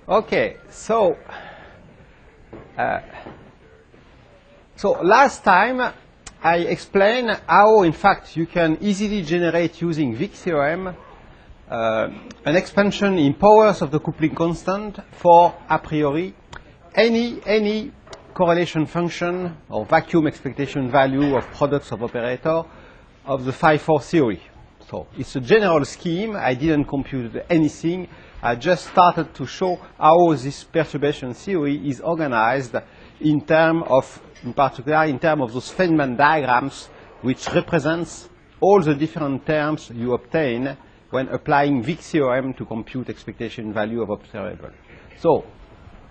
Okay, so last time I explained how, in fact, you can easily generate using Wick theorem an expansion in powers of the coupling constant for a priori any correlation function or vacuum expectation value of products of operator of the phi-4 theory. So it's a general scheme. I didn't compute anything. I just started to show how this perturbation theory is organized in particular in terms of those Feynman diagrams, which represents all the different terms you obtain when applying Wick theorem to compute expectation value of observable. So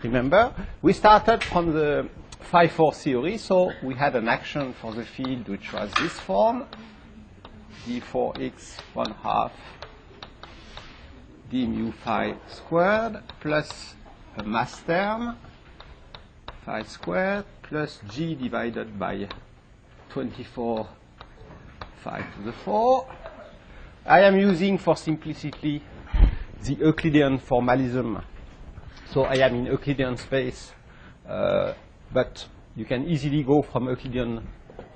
remember, we started from the phi-4 theory, so we had an action for the field which was this form, d4x 1/2 d mu phi squared plus a mass term phi squared plus g divided by 24 phi to the 4. I am using for simplicity the Euclidean formalism. So I am in Euclidean space, but you can easily go from Euclidean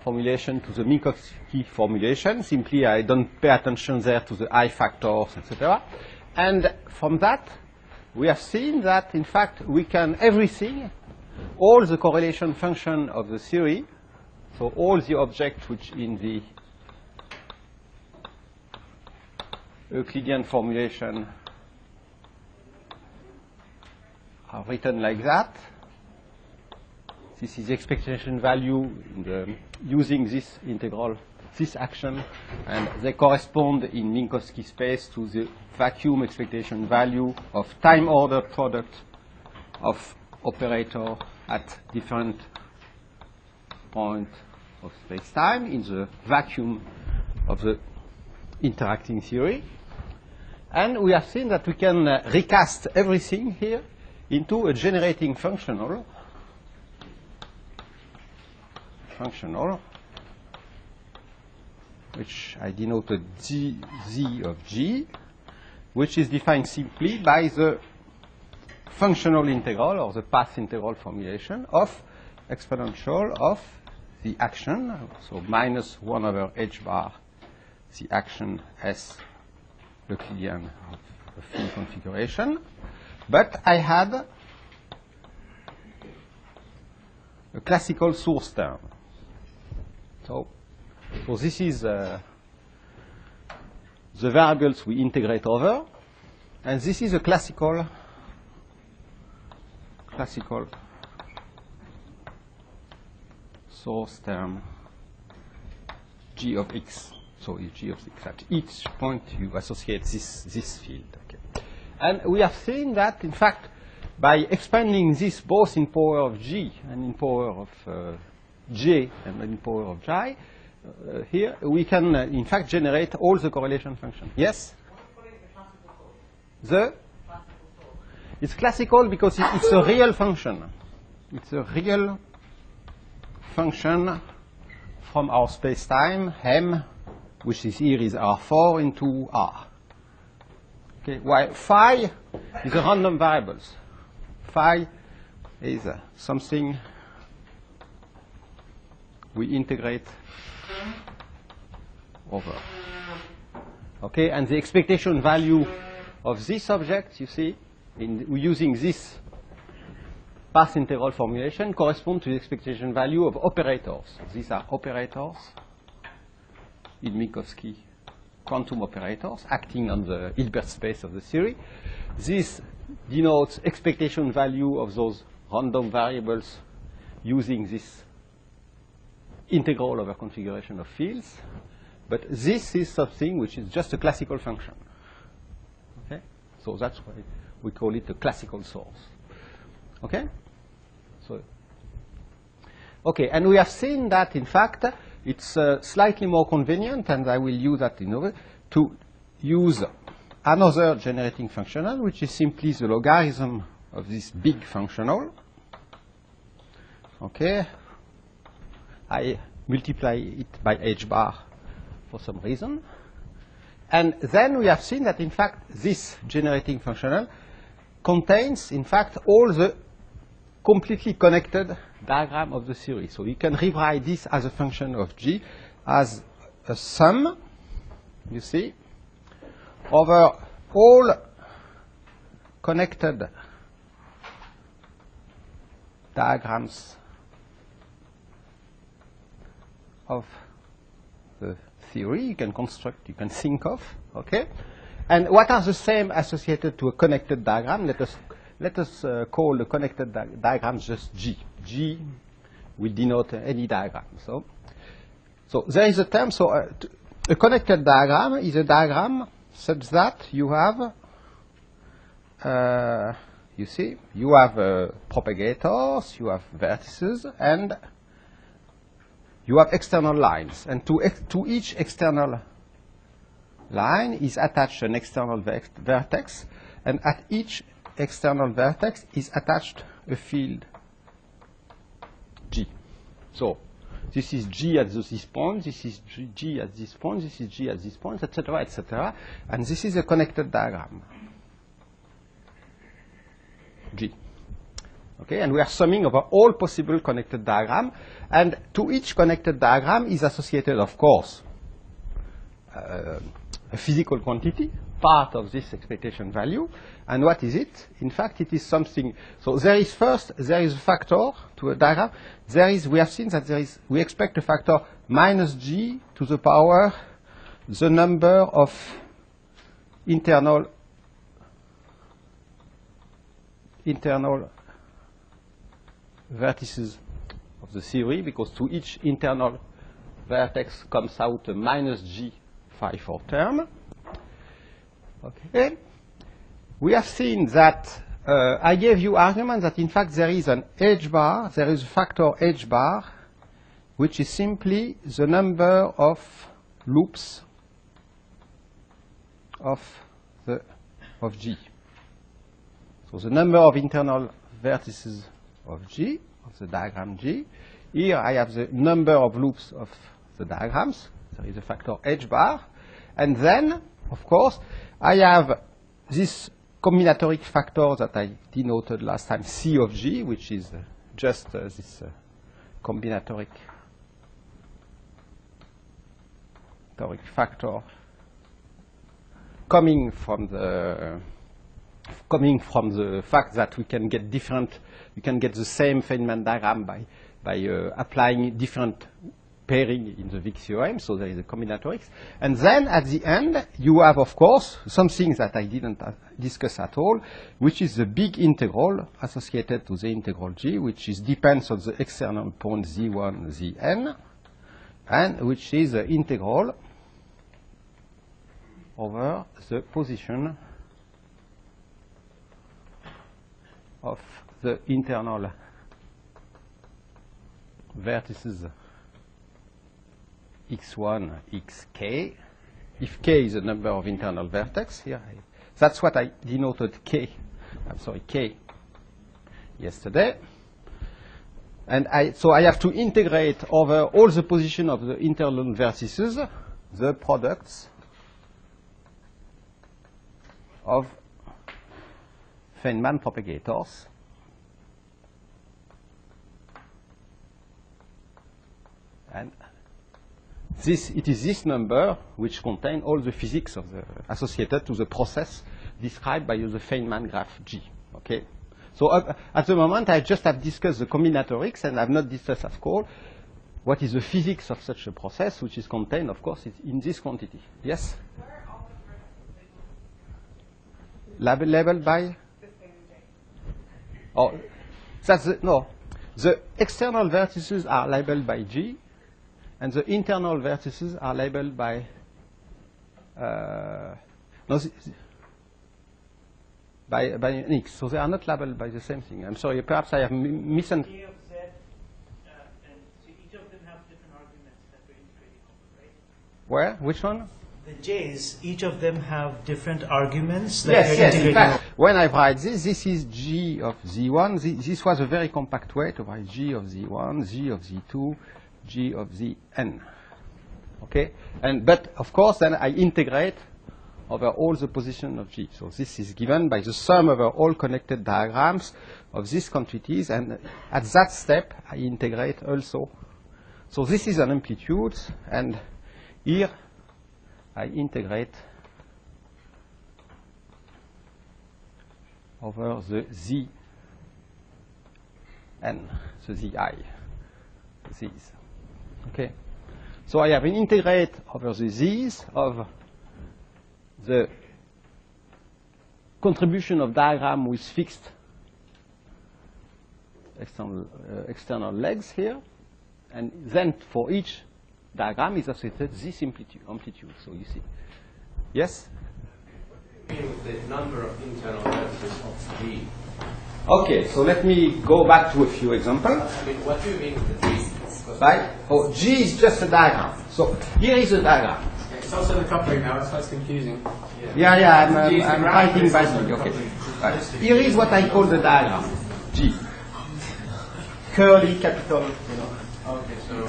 formulation to the Minkowski formulation. Simply, I don't pay attention there to the I factors, etc. And from that, we have seen that, in fact, we can everything, all the correlation function of the theory, so all the objects which in the Euclidean formulation are written like that. This is the expectation value using this integral, this action, and they correspond in Minkowski space to the vacuum expectation value of time order product of operator at different points of space-time in the vacuum of the interacting theory. And we have seen that we can recast everything here into a generating functional, which I denoted z of g, which is defined simply by the functional integral or the path integral formulation of exponential of the action, so minus 1 over h bar the action S Euclidean of the field configuration. But I had a classical source term. So this is the variables we integrate over, and this is a classical source term g of x. So g of x at each point you associate this field. Okay. And we have seen that, in fact, by expanding this both in power of g and in power of j and in power of j, here we can, in fact, generate all the correlation functions. Yes? It's classical because it's a real function. It's a real function from our space-time, M, which is here is R4 into R. Okay, while phi is a random variables. Phi is something we integrate over. Okay, and the expectation value of this object, you see, using this path integral formulation, correspond to the expectation value of operators. These are operators in Minkowski, quantum operators acting on the Hilbert space of the theory. This denotes expectation value of those random variables using this integral over configuration of fields. But this is something which is just a classical function. Okay? So that's why we call it a classical source. Okay? Okay, and we have seen that, in fact, it's slightly more convenient, and I will use that in order to use another generating functional, which is simply the logarithm of this big functional. Okay, I multiply it by h bar for some reason. And then we have seen that, in fact, this generating functional contains, in fact, all the completely connected diagram of the theory. So you can rewrite this as a function of G as a sum, you see, over all connected diagrams of the theory you can construct, you can think of, okay? And what are the same associated to a connected diagram? Let us call the connected diagram just G. G will denote any diagram. So there is a term, so a connected diagram is a diagram such that you have, you see, you have propagators, you have vertices, and you have external lines. And to each external line is attached an external vertex, and at each external vertex is attached a field G. So this is G at this point, this is G at this point, this is G at this point, etc., etc. And this is a connected diagram, G. Okay, and we are summing over all possible connected diagram, and to each connected diagram is associated, of course, a physical quantity, part of this expectation value. And what is it? In fact, it is something. So there is a factor to a diagram. We have seen that we expect a factor minus G to the power the number of internal vertices of the theory, because to each internal vertex comes out a minus G phi 4 term. Okay. We have seen that I gave you argument that in fact there is an H bar, there is a factor H bar, which is simply the number of loops of G. So the number of internal vertices of G, of the diagram G. Here I have the number of loops of the diagrams. There is a factor H bar. And then, of course, I have this combinatoric factor that I denoted last time, C of G, which is just this combinatoric factor coming from the fact that we can get the same Feynman diagram by applying different pairing in the Wick theorem. So there is a combinatorics. And then at the end, you have, of course, something that I didn't discuss at all, which is the big integral associated to the integral G, which depends on the external point Z1, Zn, and which is the integral over the position of the internal vertices x1, xk. If k is the number of internal vertex, here, that's what I denoted k yesterday. And so I have to integrate over all the position of the internal vertices, the products of Feynman propagators and it is this number which contains all the physics of the associated to the process described by the Feynman graph G. Okay. So at the moment, I just have discussed the combinatorics, and I have not discussed at all what is the physics of such a process, which is contained, of course, in this quantity. Yes. Where are all the vertices Labeled by. the same J? Oh, that's no. The external vertices are labeled by G, and the internal vertices are labeled by by an X. So they are not labeled by the same thing. I'm sorry, perhaps I have misunderstood. J of Z, and so each of them have different arguments that we're integrating over, right? Where? Which one? The J's, each of them have different arguments that Yes, we're yes. In integrating fact, when I write this is G of Z1. This was a very compact way to write G of Z1, G of Z2, G of Zn. Okay? But of course, then I integrate over all the position of G. So this is given by the sum over all connected diagrams of these quantities, and at that step I integrate also. So this is an amplitude, and here I integrate over the Z n, the Zi, these. Okay. So I have an integrate over the Z's of the contribution of diagram with fixed external legs here, and then for each diagram is associated this amplitude. So you see. Yes? What do you mean with the number of internal vertices of G? Okay, so let me go back to a few examples. I mean, what do you mean with the G? Right? Oh, G is just a diagram. So here is a diagram. It's also the coupling now, that's why it's confusing. Yeah, I'm writing badly. Okay. Right. Here is what I call the diagram. G. Curly capital, you know. Okay, so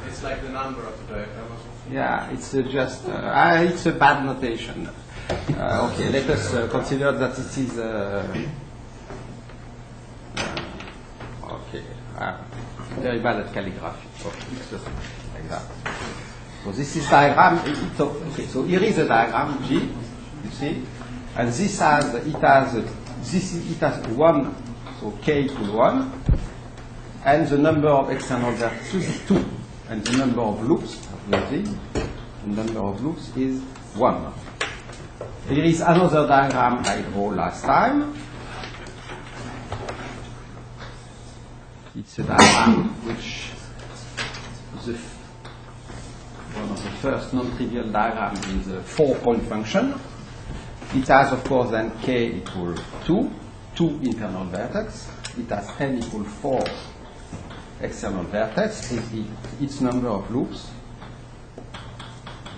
it's like the number of the diagram. Yeah, it's just, it's a bad notation. Okay, let us consider that it is, okay, very bad at calligraphy. So it's just like that. So this is diagram. Okay, so here is a diagram G, you see, and this has, it has 1, so K equal 1, and the number of external vertices is 2, and the number of loops, the number of loops is 1. Here is another diagram I drew last time. It's a diagram which is one of the first non-trivial diagrams is a 4-point function. It has, of course, then K equal 2 internal vertex. It has N equal 4 external vertex. Its number of loops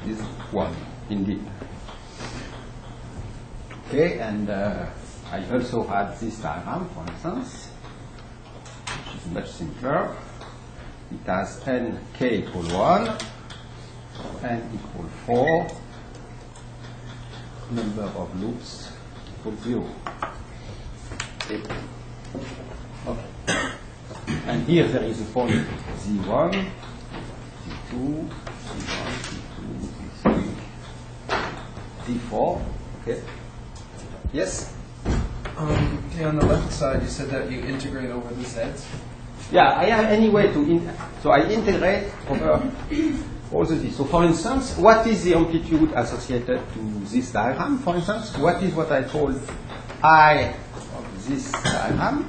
is 1, indeed. Okay, and I also had this diagram, for instance, which is much simpler. It has N K equal 1, N equal 4, number of loops equal 0. Okay. And here there is a point Z1, Z2, Z1, Z2, Z3, Z4. Okay. Yes? Okay, on the left side, you said that you integrate over the z's. Yeah, I have any way to, so I integrate over all the z's. So for instance, what is the amplitude associated to this diagram? For instance, what is what I call I of this diagram?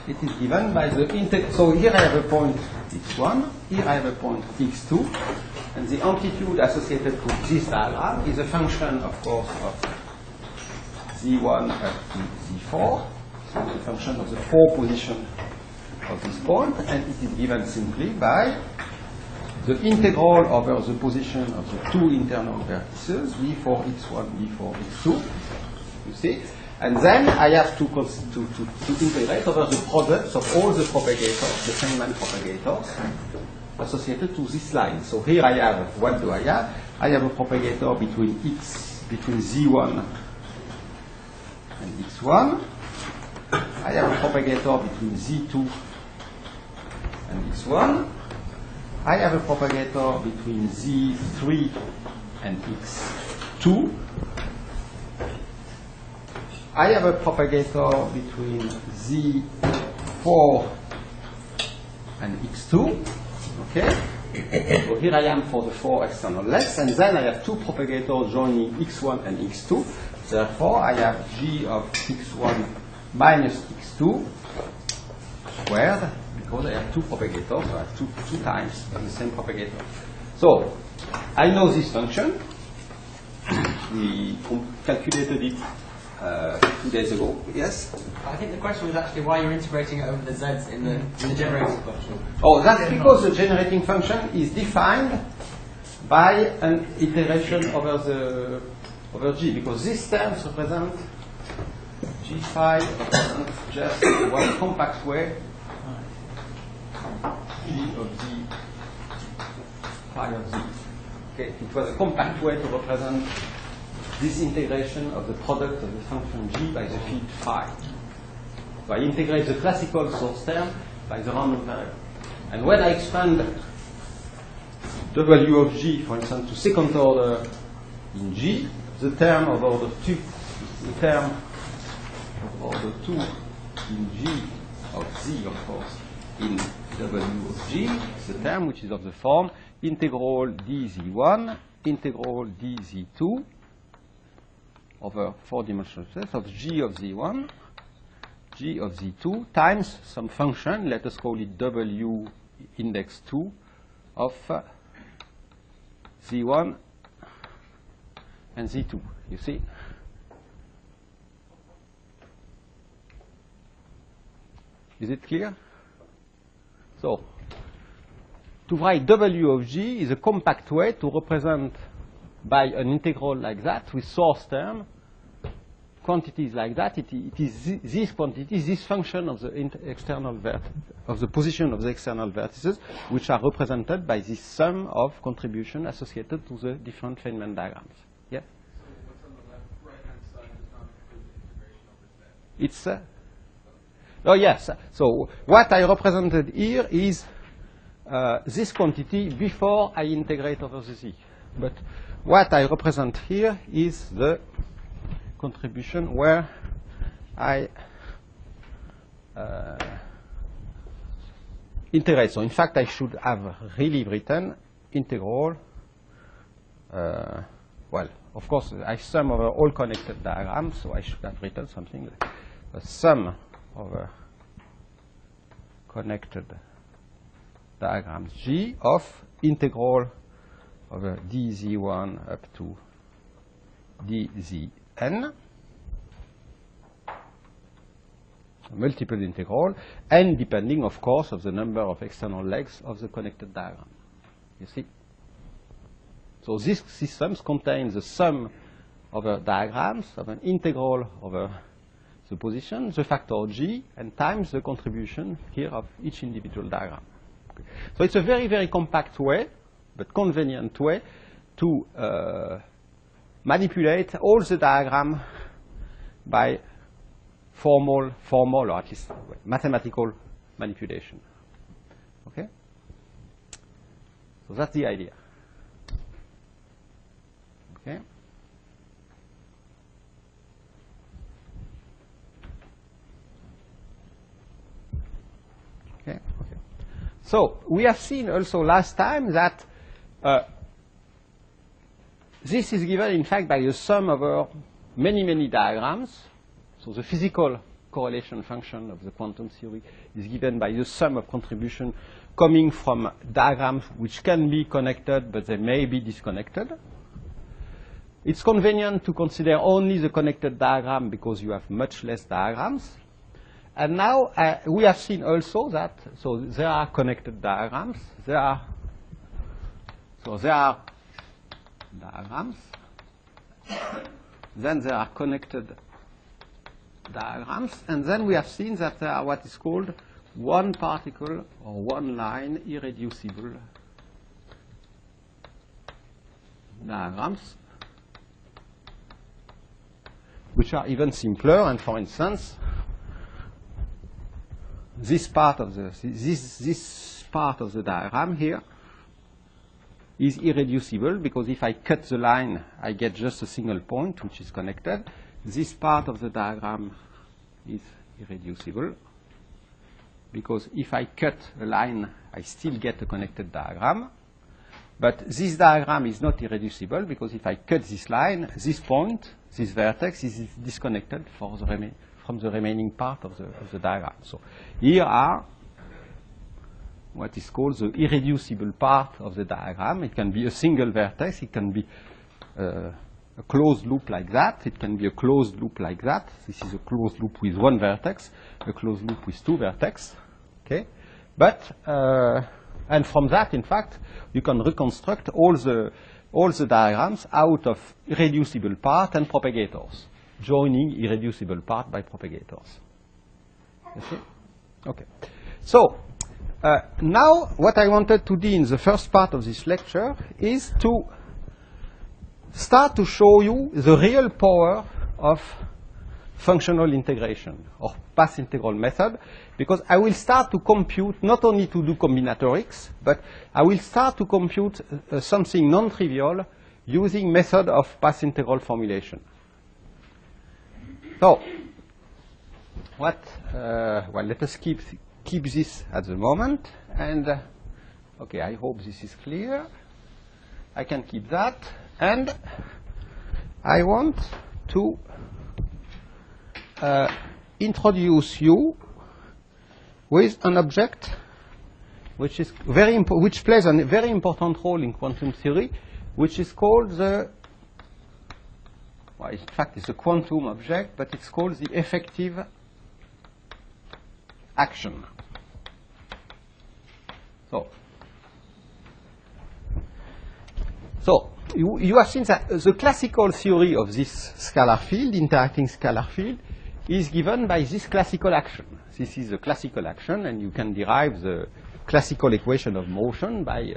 It is given by the so here I have a point x1, here I have a point x2, and the amplitude associated to this diagram is a function, of course, of Z1 up to Z4, so the function of the 4 position of this point, and it is given simply by the integral over the position of the 2 internal vertices, V4, x1, V4, x2, you see? And then I have to integrate over the products of all the propagators, the Feynman propagators, associated to this line. So here I have, what do I have? I have a propagator between Z1 and x1. I have a propagator between Z2 and x1. I have a propagator between Z3 and x2. I have a propagator between Z4 and x2. Okay? So here I am for the 4 external legs, and then I have 2 propagators joining x1 and x2. Therefore, I have G of x1 minus x2 squared, because I have 2 propagators, so I have two times the same propagator. So, I know this function. We calculated it 2 days ago. Yes? I think the question was actually why you're integrating it over the z's in the generating function. Oh, that's because the generating function is defined by an iteration over G, because these terms represent G phi represents just one compact way G of Z phi of Z. Okay, it was a compact way to represent this integration of the product of the function g by the field phi. So I integrate the classical source term by the random variable. And when I expand w of g, for instance, to second order in g, the term of order 2, the term of order 2 in g of z, of course, in w of g, the term which is of the form integral dz1, integral dz2 over four-dimensional space of g of z1, g of z2 times some function, let us call it w index 2 of z1 and z2. You see? Is it clear? So, to write w of g is a compact way to represent by an integral like that with source term quantities like that. It is this quantity, this function of the external of the position of the external vertices, which are represented by this sum of contribution associated to the different Feynman diagrams. Yeah. So what's on the left, right-hand side does not include the integration of the set. Oh yes. So what I represented here is this quantity before I integrate over the z. But what I represent here is the contribution where I integrate. So in fact, I should have really written integral. Well, of course, I sum over all connected diagrams, so I should have written something like a sum over connected diagrams G of integral over dz1 up to dzn, multiple integral, and depending, of course, of the number of external legs of the connected diagram. You see? So these systems contain the sum over diagrams of an integral over the position, the factor g, and times the contribution here of each individual diagram. Okay. So it's a very, very compact way, but convenient way to manipulate all the diagram by formal or at least mathematical manipulation. Okay? So that's the idea. Okay? Okay. Okay. So we have seen also last time that this is given, in fact, by a sum over many, many diagrams. So the physical correlation function of the quantum theory is given by the sum of contribution coming from diagrams which can be connected, but they may be disconnected. It's convenient to consider only the connected diagram because you have much less diagrams. And now we have seen also that, so there are connected diagrams, there are diagrams, then there are connected diagrams, and then we have seen that there are what is called one particle or one line irreducible diagrams, which are even simpler. And for instance, this part of the diagram here is irreducible because if I cut the line, I get just a single point which is connected. This part of the diagram is irreducible because if I cut a line, I still get a connected diagram. But this diagram is not irreducible because if I cut this line, this point, this vertex is disconnected from the remaining part of the diagram. So here are what is called the irreducible part of the diagram. It can be a single vertex. It can be a closed loop like that. It can be a closed loop like that. This is a closed loop with one vertex, a closed loop with two vertex. Okay? But, and from that, in fact, you can reconstruct all the diagrams out of irreducible part and propagators, joining irreducible part by propagators. You see? Okay. So, now what I wanted to do in the first part of this lecture is to start to show you the real power of functional integration or path integral method, because I will start to compute not only to do combinatorics, but I will start to compute something non-trivial using method of path integral formulation. So, well, let us keep this at the moment, and okay, I hope this is clear. I can keep that, and I want to introduce you with an object which is which plays a very important role in quantum theory, which is called the, well, in fact it's a quantum object, but it's called the effective action. So you have seen that the classical theory of this scalar field, interacting scalar field, is given by this classical action. This is a classical action, and you can derive the classical equation of motion by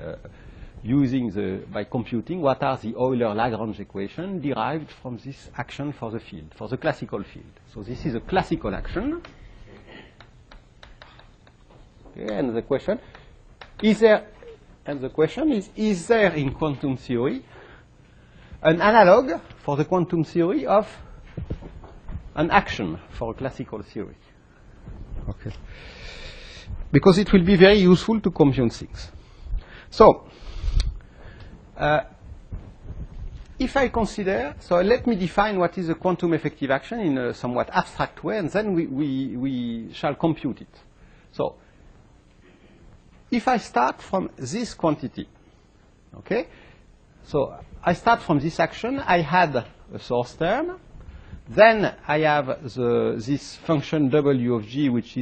by computing what are the Euler-Lagrange equation derived from this action for the field, for the classical field. So this is a classical action. Okay, and the question is there in quantum theory an analog for the quantum theory of an action for a classical theory? Okay. Because it will be very useful to compute things. So, if I consider, so let me define what is a quantum effective action in a somewhat abstract way, and then we shall compute it. So, if I start from this quantity, okay, so I start from this action, I had a source term, then I have this function w of g, which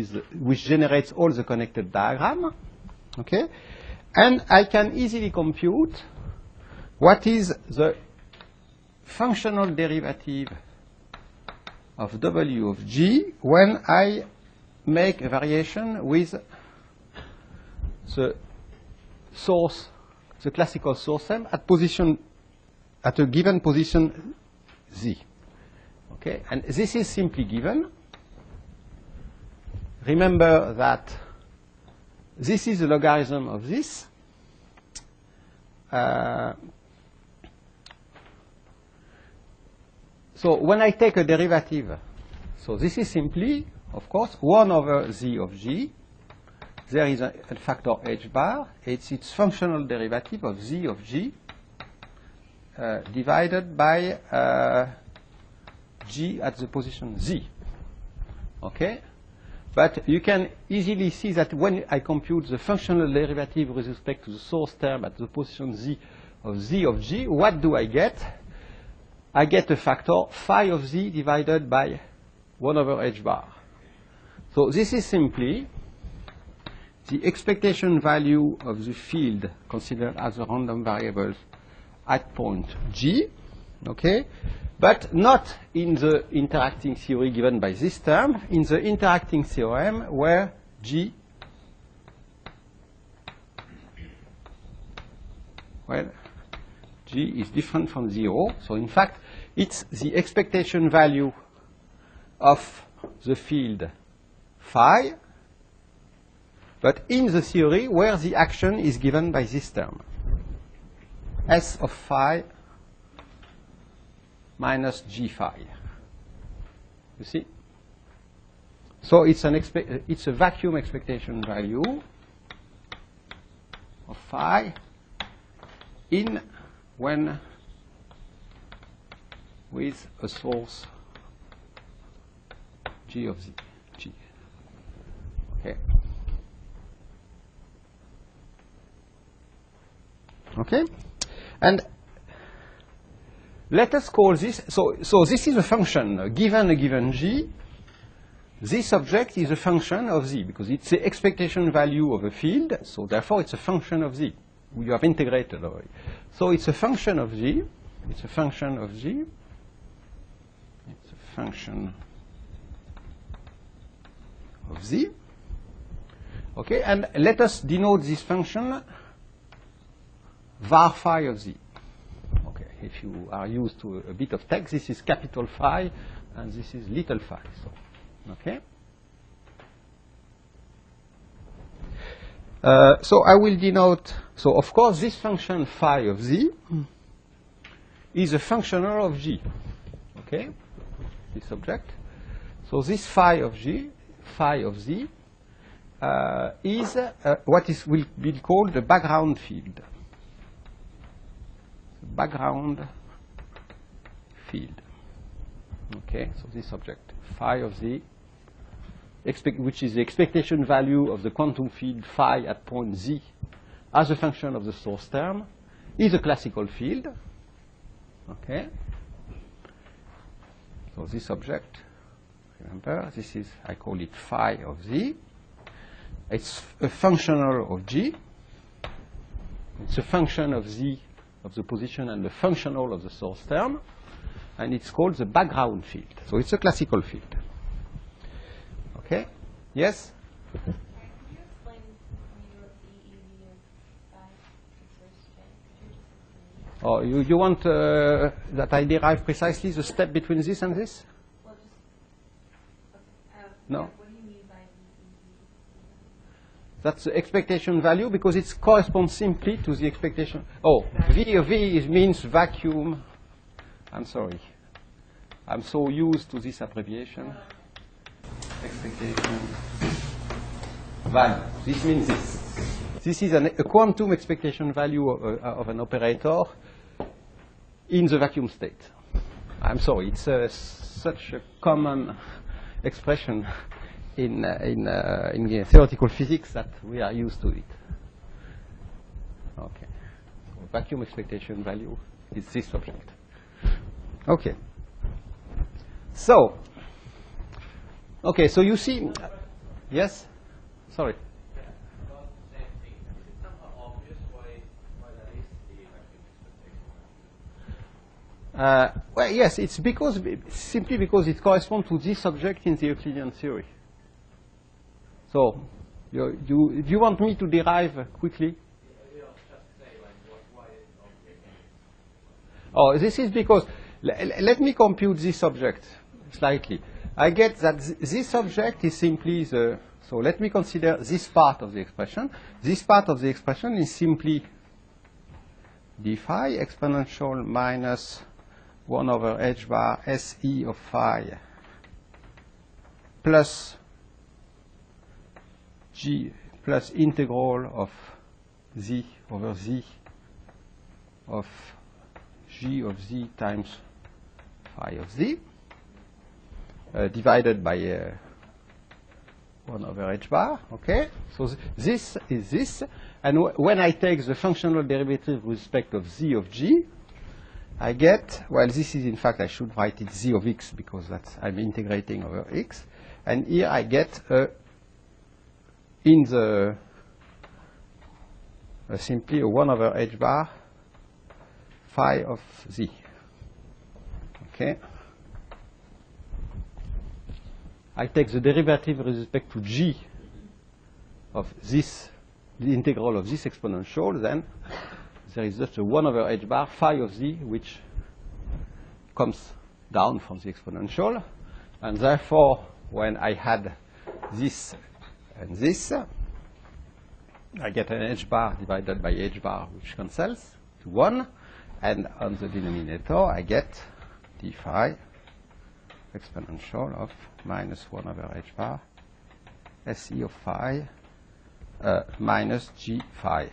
generates all the connected diagram, okay, and I can easily compute what is the functional derivative of w of g when I make a variation with the source, the classical source term at a given position z. Okay, and this is simply given. Remember that this is the logarithm of this. So when I take a derivative, so this is simply, of course, 1 over z of g. There is a factor h bar. It's its functional derivative of z of g divided by g at the position z. Okay? But you can easily see that when I compute the functional derivative with respect to the source term at the position z of g, what do I get? I get a factor phi of z divided by 1 over h bar. So this is simply the expectation value of the field considered as a random variable at point g, okay? But not in the interacting theory given by this term, in the interacting theorem where g, well, g is different from 0. So in fact, it's the expectation value of the field phi, but in the theory where the action is given by this term, S of phi minus g phi. You see? So it's a vacuum expectation value of phi in when with a source g of z. G. Okay. Okay? And let us call this, so this is a function, given a given g, this object is a function of z, because it's the expectation value of a field, so therefore it's a function of z. You have integrated already. So it's a function of z, it's a function of z, it's a function of z. Okay, and let us denote this function var phi of z. Okay, if you are used to a bit of text, this is capital phi, and this is little phi. So, okay. So I will denote. So of course, this function phi of z is a functional of g. Okay, this object. So this phi of z is what will be called the background field. Background field. Okay, so this object phi of z, which is the expectation value of the quantum field phi at point z as a function of the source term, is a classical field. Okay. So this object, remember, this is, I call it phi of z. It's a functional of g. It's a function of z, of the position, and the functional of the source term. And it's called the background field. So it's a classical field. Okay? Yes? Can you explain when you wrote the EV of phi first Oh, you want that I derive precisely the step between this and this? Well, just No. What do you mean by That's the expectation value because it corresponds simply to the expectation. Oh, V means vacuum. I'm sorry. I'm so used to this abbreviation. Expectation value. This means this. This is a quantum expectation value of an operator in the vacuum state. I'm sorry. It's such a common expression in theoretical physics that we are used to it. Okay. So vacuum expectation value is this object. Okay. So, okay, so you see, yes? Sorry. Well, yes, it's because simply because it corresponds to this object in the Euclidean theory. So, you want me to derive quickly? Oh, this is because, let me compute this object slightly. I get that this object is simply the, so let me consider this part of the expression. This part of the expression is simply d phi exponential minus 1 over h bar SE of phi plus g plus integral of z over z of g of z times phi of z divided by 1 over h bar. Okay, so this is this, and when I take the functional derivative with respect of z of g, I get, well, this is in fact, I should write it z of x because that's, I'm integrating over x, and here I get in the simply a 1 over h bar phi of z. Okay. I take the derivative with respect to g of this, the integral of this exponential, then there is just a 1 over h bar phi of z, which comes down from the exponential. And therefore, when I had this and this, I get an h bar divided by h bar, which cancels to 1. And on the denominator, I get d phi exponential of minus 1 over h bar SE of phi minus g phi.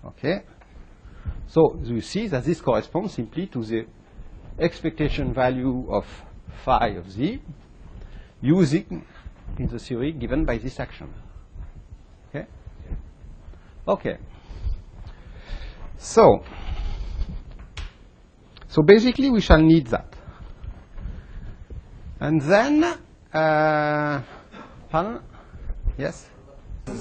Okay? So you see that this corresponds simply to the expectation value of phi of z using in the theory given by this action. Okay? Okay. So basically we shall need that. And then, pardon? Yes? A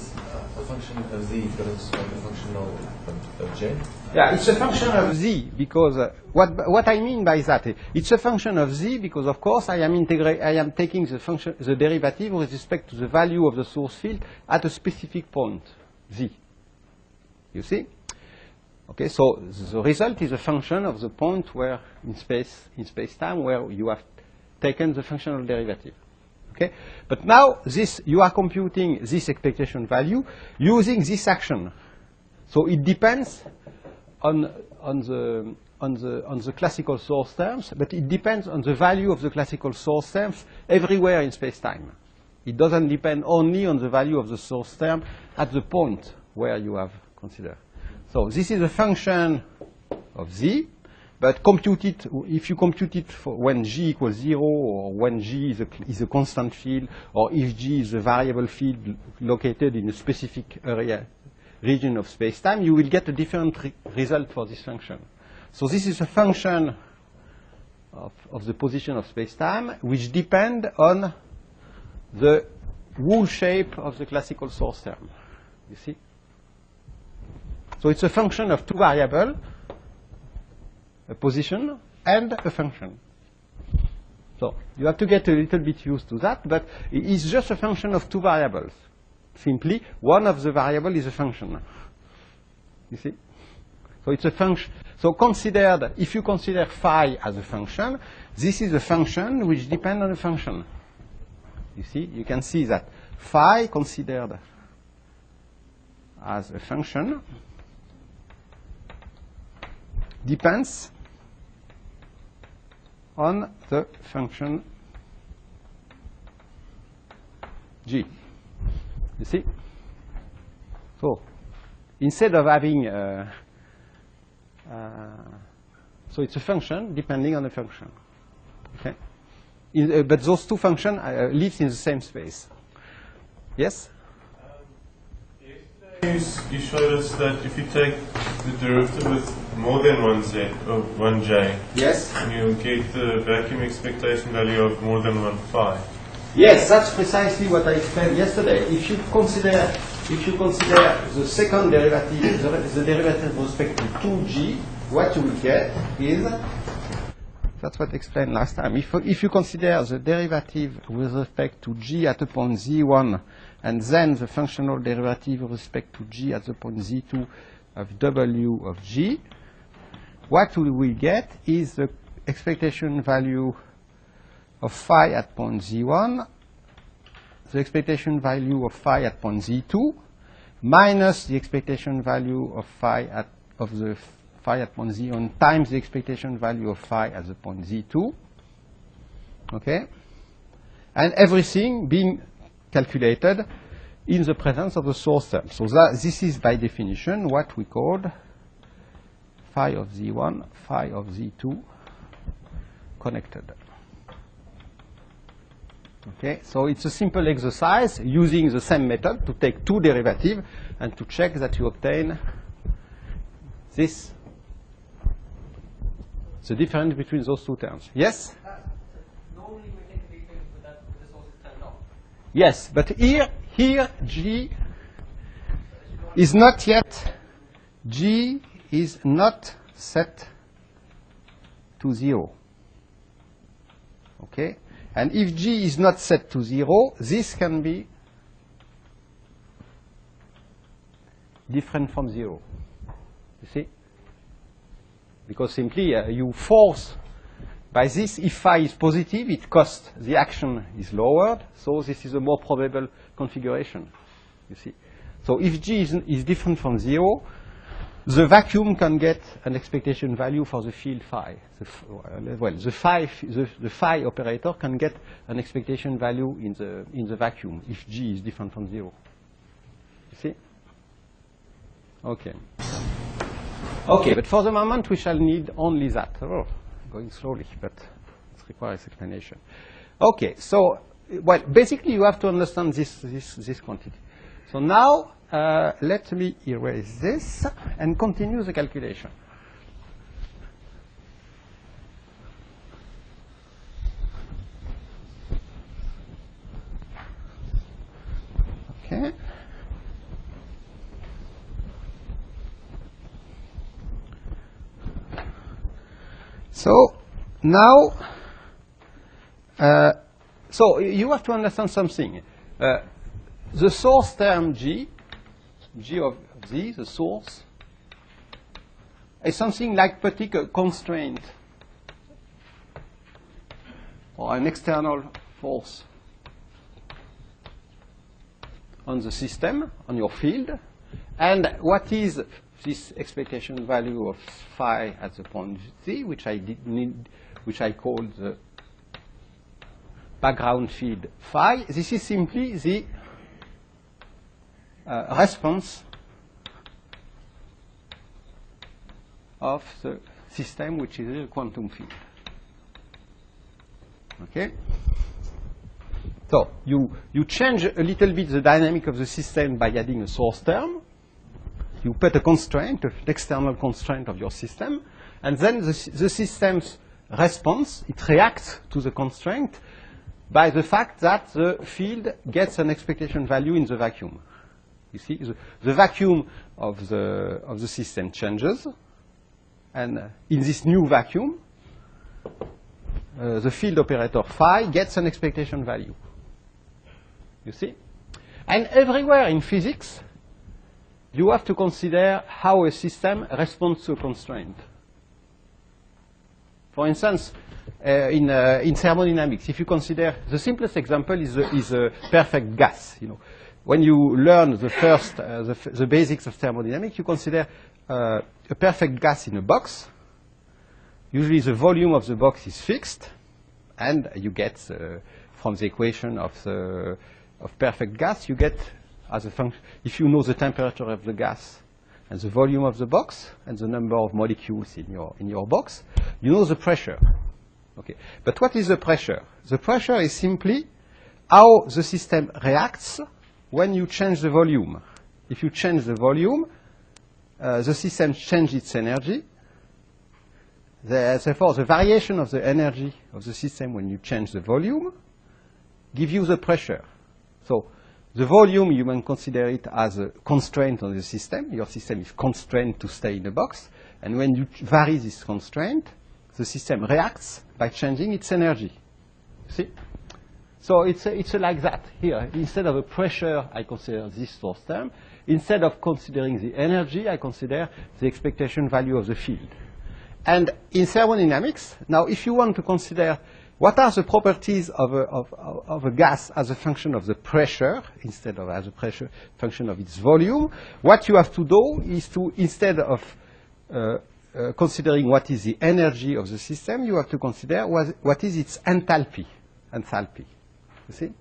function of z, but it's like a function of j? Yeah, it's a function of z because what I mean by that, it's a function of z because of course I am taking the derivative with respect to the value of the source field at a specific point, z. You see? Okay, so the result is a function of the point where in space-time where you have taken the functional derivative. Okay, but now you are computing this expectation value using this action. So it depends on the classical source terms, but it depends on the value of the classical source terms everywhere in space-time. It doesn't depend only on the value of the source term at the point where you have considered. So this is a function of z, but compute it, if you compute it for when g equals 0, or when g is a constant field, or if g is a variable field located in a specific region of space-time, you will get a different result for this function. So this is a function of the position of space-time, which depend on the whole shape of the classical source term. You see? So it's a function of two variables, a position and a function. So you have to get a little bit used to that, but it's just a function of two variables. Simply, one of the variables is a function. You see? So it's a function. So if you consider phi as a function, this is a function which depends on a function. You see? You can see that phi considered as a function depends on the function g. You see? So instead of having so it's a function depending on a function. Okay? But those two functions live in the same space. Yes? You showed us that if you take the derivative with more than one z, or one j, yes, and you get the vacuum expectation value of more than one phi. Yes, that's precisely what I explained yesterday. If you consider the second derivative, the derivative with respect to 2g, what you will get is, that's what I explained last time. If you consider the derivative with respect to g at the point z1, and then the functional derivative with respect to g at the point z2 of w of g, what we will get is the expectation value of phi at point z1, the expectation value of phi at point z2, minus the expectation value of phi at point z1 times the expectation value of phi at the point z2. Okay? And everything being calculated in the presence of the source term. So this is by definition what we call phi of z1, phi of z2 connected. Okay, so it's a simple exercise using the same method to take two derivatives and to check that you obtain this, the difference between those two terms. Yes? Normally we think these things with the sources turned off. Yes, but here G is not yet, G is not set to 0. Okay? And if G is not set to 0, this can be different from 0. You see? Because simply you force, by this, if phi is positive, it costs, the action is lowered, so this is a more probable configuration. You see? So if G is different from 0, the vacuum can get an expectation value for the field phi. The phi operator can get an expectation value in the vacuum if G is different from 0. You see? Okay. Okay, but for the moment we shall need only that. Oh, going slowly, but it requires explanation. Okay, so well, basically you have to understand this quantity. So now let me erase this and continue the calculation. Okay. So now, so you have to understand something. The source term G of Z, the source, is something like putting a constraint or an external force on the system, on your field. And what is this expectation value of phi at the point Z, which I call the background field phi? This is simply the response of the system, which is a quantum field. Okay? So you change a little bit the dynamic of the system by adding a source term. You put a constraint, an external constraint of your system, and then the system's response, it reacts to the constraint by the fact that the field gets an expectation value in the vacuum. You see, the vacuum of the system changes, and in this new vacuum, the field operator phi gets an expectation value. You see? And everywhere in physics, you have to consider how a system responds to a constraint. For instance, in thermodynamics, if you consider, the simplest example is a perfect gas. You know, when you learn the basics of thermodynamics, you consider a perfect gas in a box. Usually the volume of the box is fixed, and you get, from the equation of perfect gas, you get as a function, if you know the temperature of the gas and the volume of the box and the number of molecules in your box, you know the pressure. Okay. But what is the pressure? The pressure is simply how the system reacts when you change the volume. If you change the volume, the system changes its energy. Therefore, the variation of the energy of the system when you change the volume gives you the pressure. So the volume, you can consider it as a constraint on the system. Your system is constrained to stay in a box. And when you vary this constraint, the system reacts by changing its energy. See? So it's like that here. Instead of a pressure, I consider this source term. Instead of considering the energy, I consider the expectation value of the field. And in thermodynamics, now if you want to consider what are the properties of a gas as a function of the pressure, instead of as a pressure function of its volume, what you have to do is to, instead of considering what is the energy of the system, you have to consider what is its enthalpy. You see?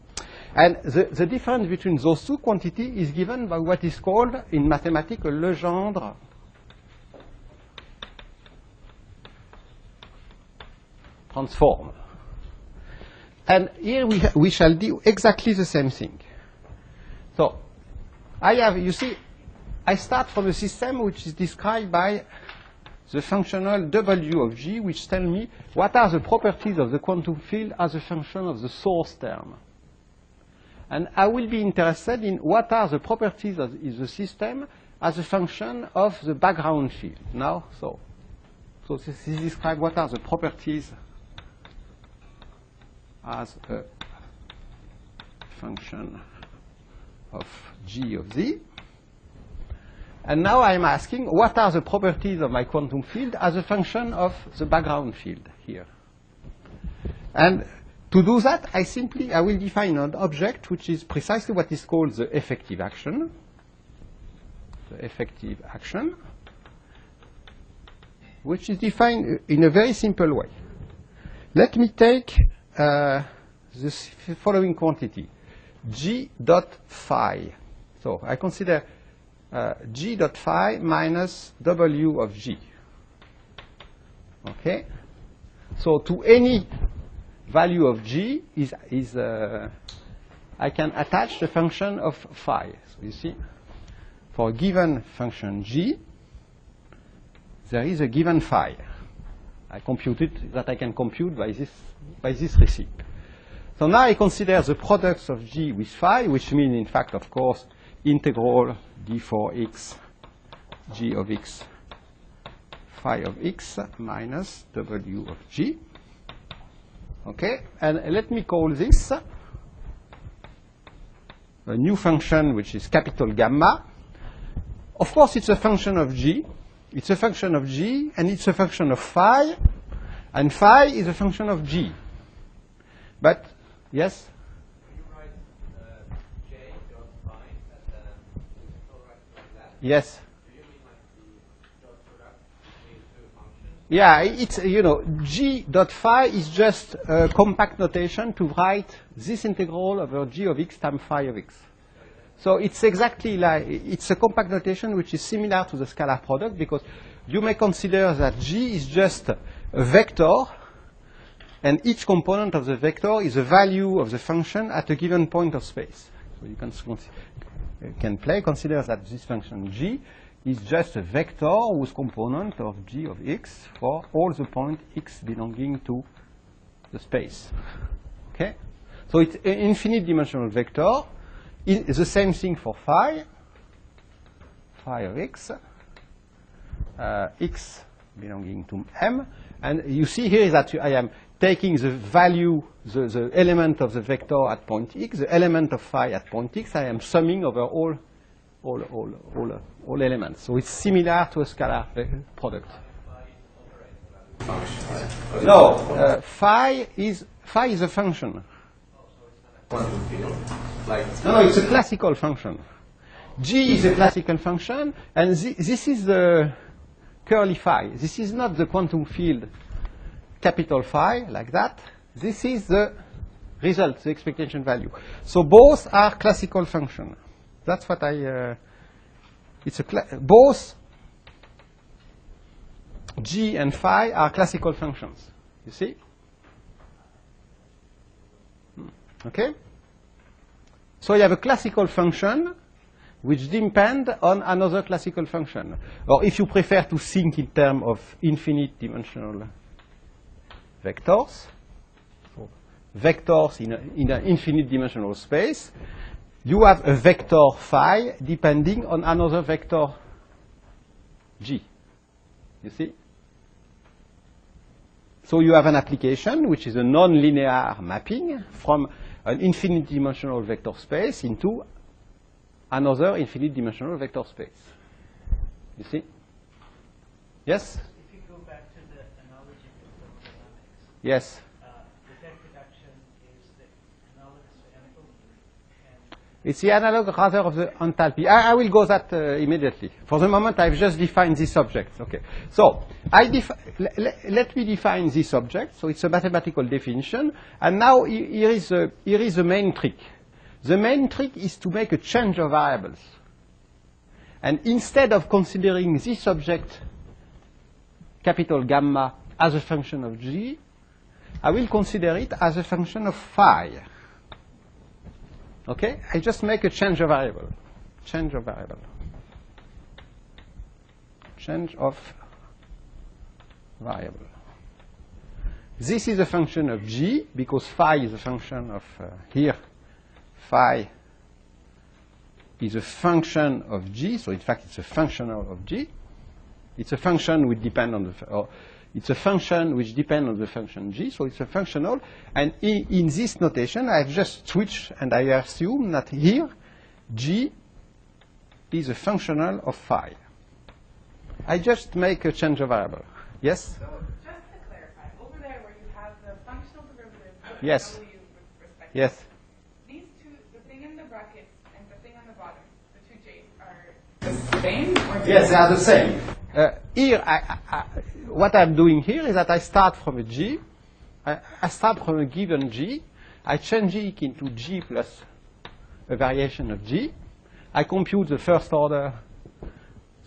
And the difference between those two quantities is given by what is called in mathematics a Legendre transform. And here we shall do exactly the same thing. So you see, I start from a system which is described by the functional W of G, which tell me what are the properties of the quantum field as a function of the source term. And I will be interested in what are the properties of the system as a function of the background field. Now, so this describes what are the properties as a function of G of Z. And now I'm asking, what are the properties of my quantum field as a function of the background field here? And to do that, I will define an object which is precisely what is called the effective action. The effective action, which is defined in a very simple way. Let me take this following quantity, G dot phi. So I consider G dot phi minus W of G. Okay? So to any value of G I can attach the function of phi. So you see, for a given function G, there is a given phi. I computed that I can compute by this recipe. So now I consider the products of G with phi, which means, in fact, of course, integral d for x, G of x, phi of x minus W of G. Okay, and let me call this a new function which is capital gamma. Of course, it's a function of G, It's a function of G, and it's a function of phi, and phi is a function of G. But, yes? You write J dot phi as an integral right like that. Yes. Do you mean like the dot product between two functions? Yeah, it's, you know, G dot phi is just a compact notation to write this integral over G of x times phi of x. So it's exactly like, it's a compact notation which is similar to the scalar product, because you may consider that G is just a vector, and each component of the vector is a value of the function at a given point of space. So you can consider that this function G is just a vector whose component of G of x for all the point x belonging to the space. Okay? So it's an infinite dimensional vector. It's the same thing for phi of x, x belonging to M. And you see here that I am taking the value, the element of the vector at point x, the element of phi at point x. I am summing over all elements. So it's similar to a scalar product. No, phi is a function. Quantum field. Like No, it's a classical function. G is a classical function, and this is the curly phi. This is not the quantum field capital phi, like that. This is the result, the expectation value. So both are classical functions. That's what both G and phi are classical functions. You see? Okay? So you have a classical function which depends on another classical function. Or if you prefer to think in terms of infinite dimensional vectors, so vectors in an infinite dimensional space, you have a vector phi depending on another vector G. You see? So you have an application which is a non-linear mapping from an infinite dimensional vector space into another infinite dimensional vector space. You see? Yes? If you go back to the analogy of thermodynamics, Yes. the deck reduction is the analogous to enthalpy, and It's the analog rather of the enthalpy. I will go that immediately. For the moment, I've just defined this object. Okay. So let me define this object. So it's a mathematical definition. And now here is the main trick. The main trick is to make a change of variables. And instead of considering this object, capital gamma, as a function of G, I will consider it as a function of phi. Okay? I just make a change of variable. Change of variable. Change of variable. This is a function of G, because phi is a function of here. Phi is a function of G, so in fact it's a functional of G. It's a function which depends on it's a function which depends on the function G, so it's a functional. And in this notation, I've just switched, and I assume that here, G is a functional of phi. I just make a change of variable. Yes? So just to clarify, over there where you have the functional derivative of Yes. W with respect Yes. to these two, the thing in the brackets and the thing on the bottom, the two J's are the same? Or Yes, they are the same. Here, what I'm doing here is that I start from a G. I start from a given G. I change it into G plus a variation of G. I compute the first order,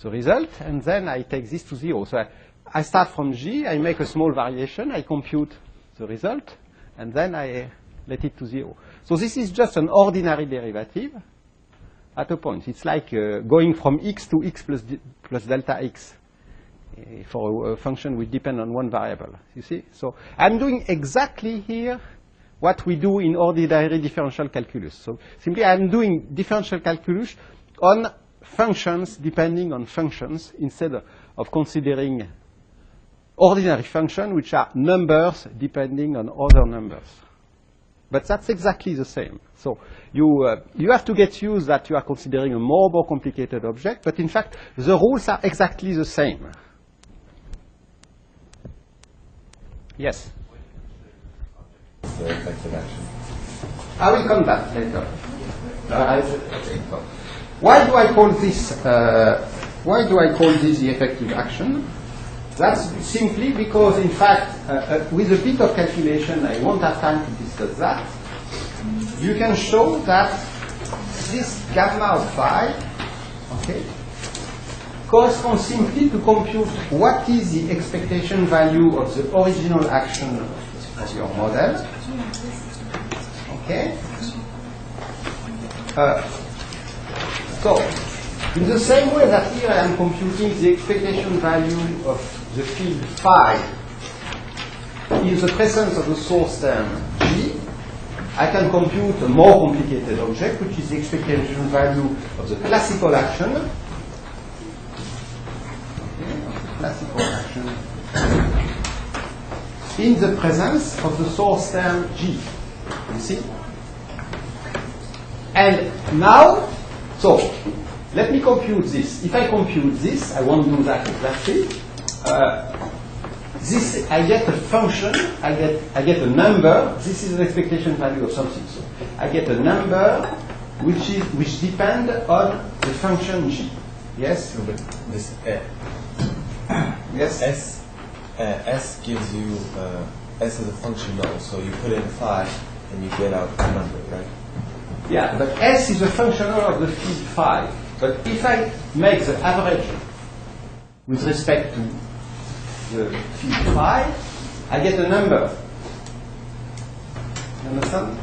the result, and then I take this to 0. So I start from G, I make a small variation, I compute the result, and then I let it to 0. So this is just an ordinary derivative at a point. It's like going from x to x plus delta x for a function which depends on one variable. You see? So I'm doing exactly here what we do in ordinary differential calculus. So simply I'm doing differential calculus on functions depending on functions instead of considering ordinary functions which are numbers depending on other numbers. But that's exactly the same. So you have to get used that you are considering a more complicated object, but in fact, the rules are exactly the same. Yes? The effective action. I will come back later. Why do I call this? Why do I call this the effective action? That's simply because, in fact, with a bit of calculation, I won't have time to discuss that. You can show that this gamma of phi, okay, corresponds simply to compute what is the expectation value of the original action of your model. Okay. So, in the same way that here I am computing the expectation value of the field phi in the presence of the source term G, I can compute a more complicated object, which is the expectation value of the classical action. Okay, of the classical action in the presence of the source term G. You see? And now, so let me compute this. If I compute this, I won't do that exactly. This, I get a function, I get a number. This is an expectation value of something. So I get a number which depend on the function G. Yes? No, but this yes? S gives you S as a functional, so you put in phi and you get out a number, right? Yeah, but S is a functional of the field phi. But if I make the average with respect to the field phi, I get a number. You understand?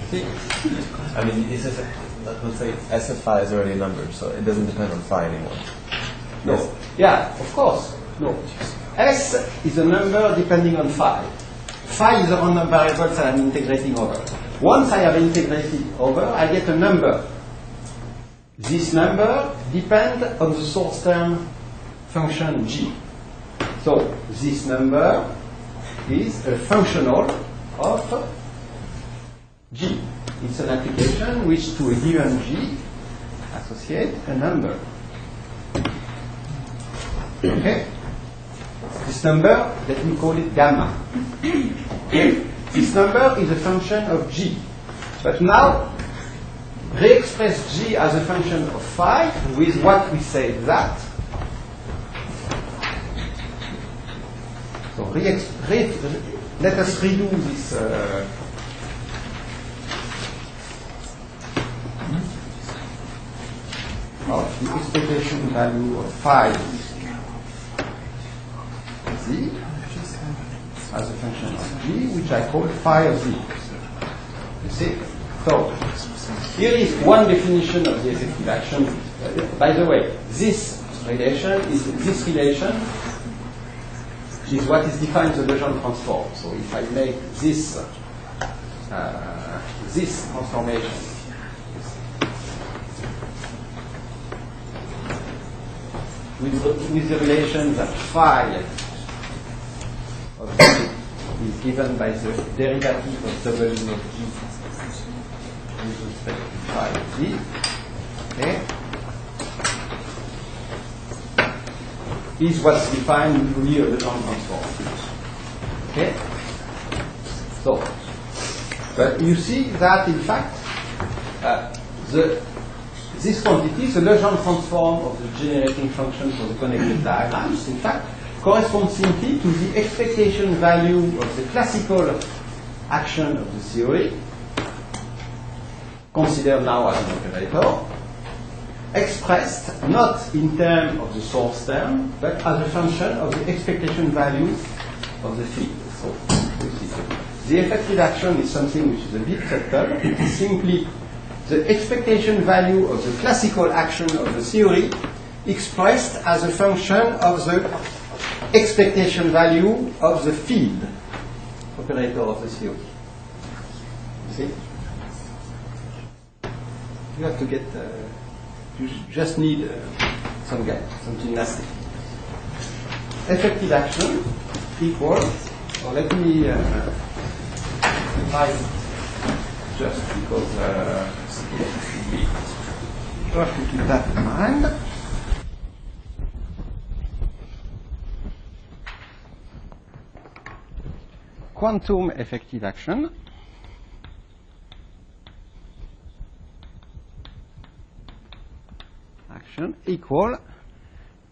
See? I mean, it's just, let's say S of phi is already a number, so it doesn't depend on phi anymore. No. Yes. Yeah, of course. No. S is a number depending on phi. Phi is a random variable that I'm integrating over. Once I have integrated over, I get a number. This number depends on the source term function G. So this number is a functional of G. It's an application which to a given G associate a number. Okay? This number, let me call it gamma. Okay? This number is a function of G. But now, re-express G as a function of phi with what we say that. So let us redo this. Of the expectation value of phi Z as a function of G, which I call phi of Z. You see? So, here is one definition of the effective action. By the way, this relation is what is defined the Legendre transform. So if I make this this transformation with the relation that phi of G is given by the derivative of W of G with respect to phi of Z. Okay? Is what's defined usually a Legendre transform. Okay? So, but you see that in fact this quantity, the Legendre transform of the generating function for the connected diagrams, in fact, corresponds simply to the expectation value of the classical action of the theory, considered now as an operator, expressed not in terms of the source term, but as a function of the expectation value of the field. So, you see, the effective action is something which is a bit subtle. It is simply the expectation value of the classical action of the theory expressed as a function of the expectation value of the field operator of the theory. You see? You have to get, you just need some gymnastics. Effective action equals, or let me Just because you have to keep that in mind. Quantum effective action. Equal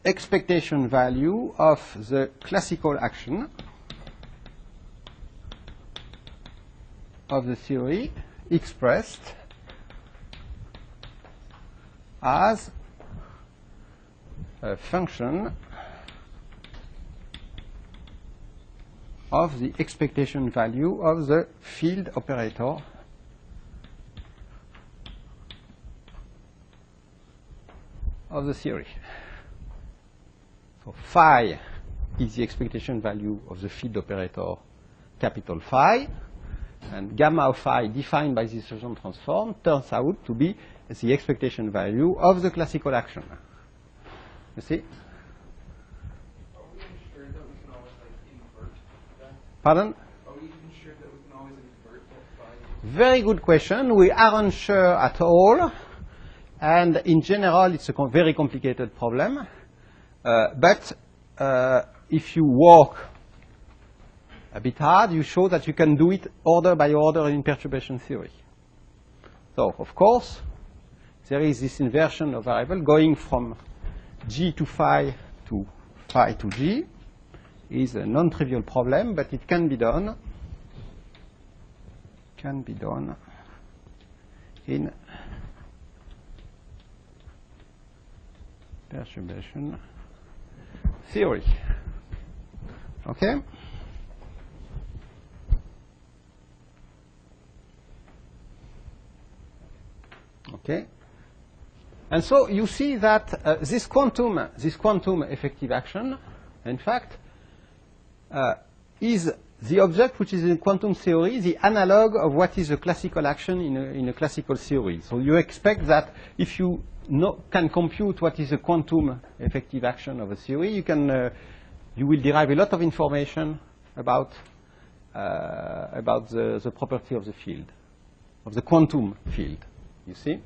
expectation value of the classical action of the theory expressed as a function of the expectation value of the field operator of the theory. So phi is the expectation value of the field operator capital phi, and gamma of phi defined by this Legendre transform turns out to be the expectation value of the classical action. You see? Are we even sure that we can always invert that? Pardon? Are we even sure that we can always invert that phi? Very good question. We aren't sure at all. And in general, it's a very complicated problem. But if you work a bit hard, you show that you can do it order by order in perturbation theory. So, of course, there is this inversion of variable going from G to phi to G. Is a non-trivial problem, but it can be done. In perturbation theory. Okay? Okay? And so you see that this quantum effective action, in fact, is the object which is in quantum theory, the analog of what is a classical action in a classical theory. So you expect that if you can compute what is a quantum effective action of a theory, you will derive a lot of information about the property of the field, of the quantum field. You see?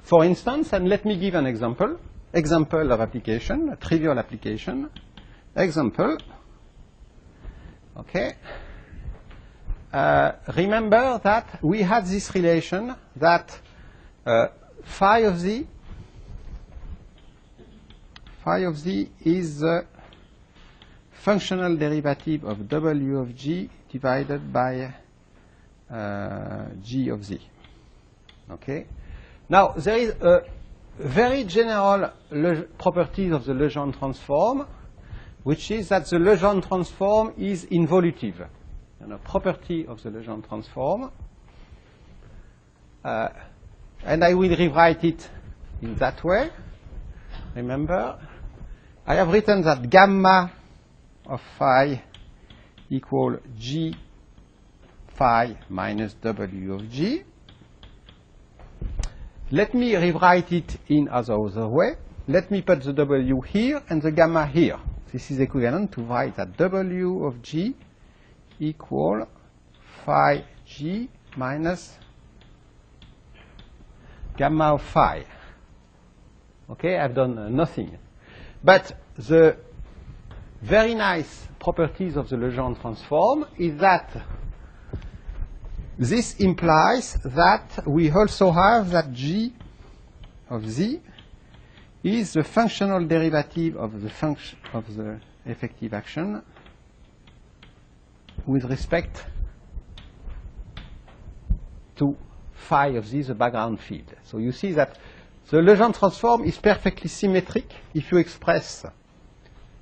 For instance, and let me give an example of application, a trivial application. Example. Okay. Remember that we had this relation that phi of z is the functional derivative of w of g divided by g of z. Okay. Now, there is a very general property of the Legendre transform, which is that the Legendre transform is involutive. And a property of the Legendre transform. And I will rewrite it in that way. Remember, I have written that gamma of phi equal g phi minus w of g. Let me rewrite it in other way. Let me put the w here and the gamma here. This is equivalent to write that w of g equal phi g minus gamma of phi. Okay, I've done nothing. But the very nice properties of the Legendre transform is that this implies that we also have that g of z is the functional derivative of the function of the effective action with respect to phi of z, the background field. So you see that the Legendre transform is perfectly symmetric if you express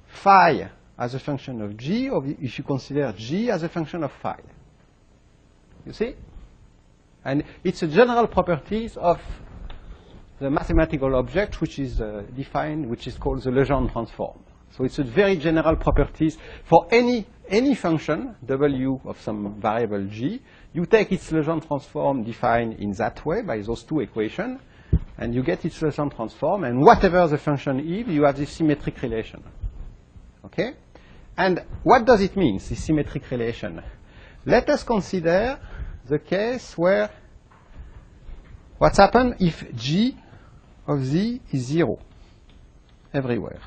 phi as a function of g, or if you consider g as a function of phi. You see? And it's a general properties of the mathematical object which is defined, which is called the Legendre transform. So it's a very general properties for any function, w of some variable g. You take its Legendre transform defined in that way by those two equations, And you get its Laplace transform, and whatever the function is, you have this symmetric relation. Okay? And what does it mean, this symmetric relation? Let us consider the case where what's happened if G of Z is 0 everywhere.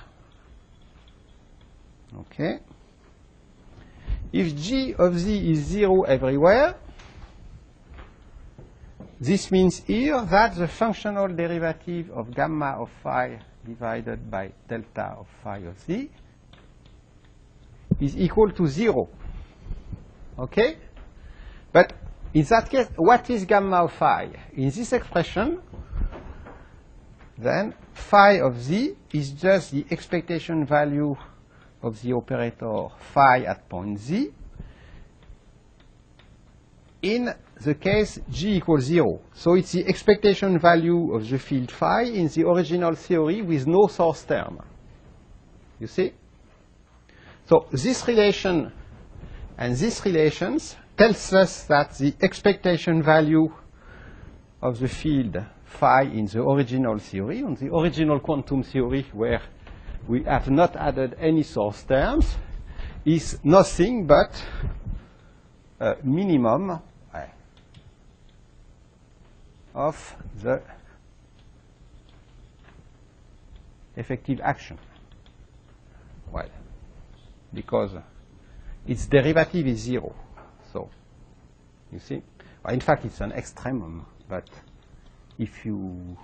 Okay? If G of Z is 0 everywhere, this means here that the functional derivative of gamma of phi divided by delta of phi of Z is equal to 0. Okay? But in that case, what is gamma of phi? In this expression, then phi of Z is just the expectation value of the operator phi at point Z in the case G equals 0. So it's the expectation value of the field phi in the original theory with no source term. You see? So this relation and these relations tells us that the expectation value of the field phi in the original theory, on the original quantum theory where we have not added any source terms, is nothing but a minimum of the effective action. Well, because its derivative is 0. So, you see? Well, in fact, it's an extremum, but if you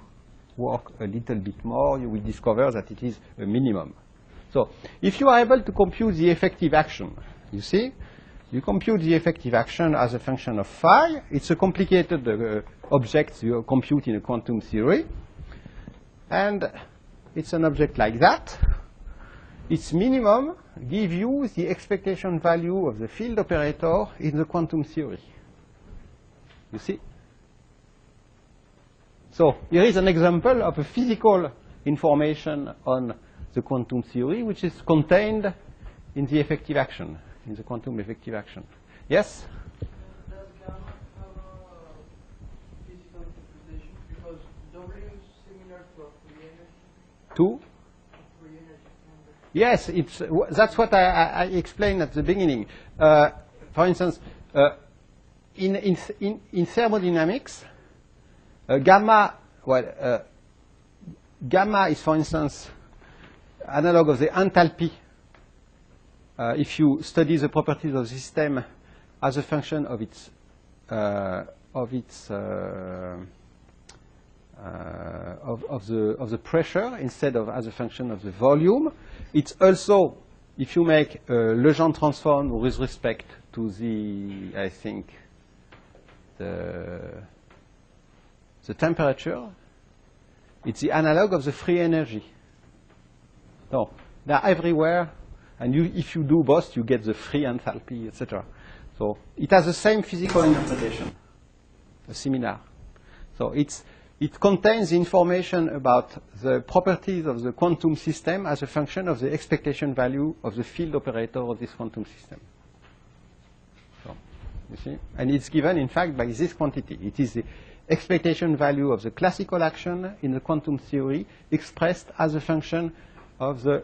work a little bit more, you will discover that it is a minimum. So, if you are able to compute the effective action, you see, you compute the effective action as a function of phi. It's a complicated object you compute in a quantum theory. And it's an object like that. Its minimum gives you the expectation value of the field operator in the quantum theory. You see? So here is an example of a physical information on the quantum theory, which is contained in the effective action, in the quantum effective action. Yes? Does gamma have a physical interpretation? Because W is similar to a free energy. To? Free energy. Yes, that's what I explained at the beginning. For instance, in thermodynamics, gamma is, for instance, analog of the enthalpy. If you study the properties of the system as a function of its of the pressure instead of as a function of the volume, it's also, if you make a Legendre transform with respect to the, I think, the temperature, it's the analog of the free energy. So they're everywhere, and if you do both, you get the free enthalpy, etc. So it has the same physical interpretation, a similar. So it contains information about the properties of the quantum system as a function of the expectation value of the field operator of this quantum system. So, you see? And it's given, in fact, by this quantity. It is the expectation value of the classical action in the quantum theory expressed as a function of the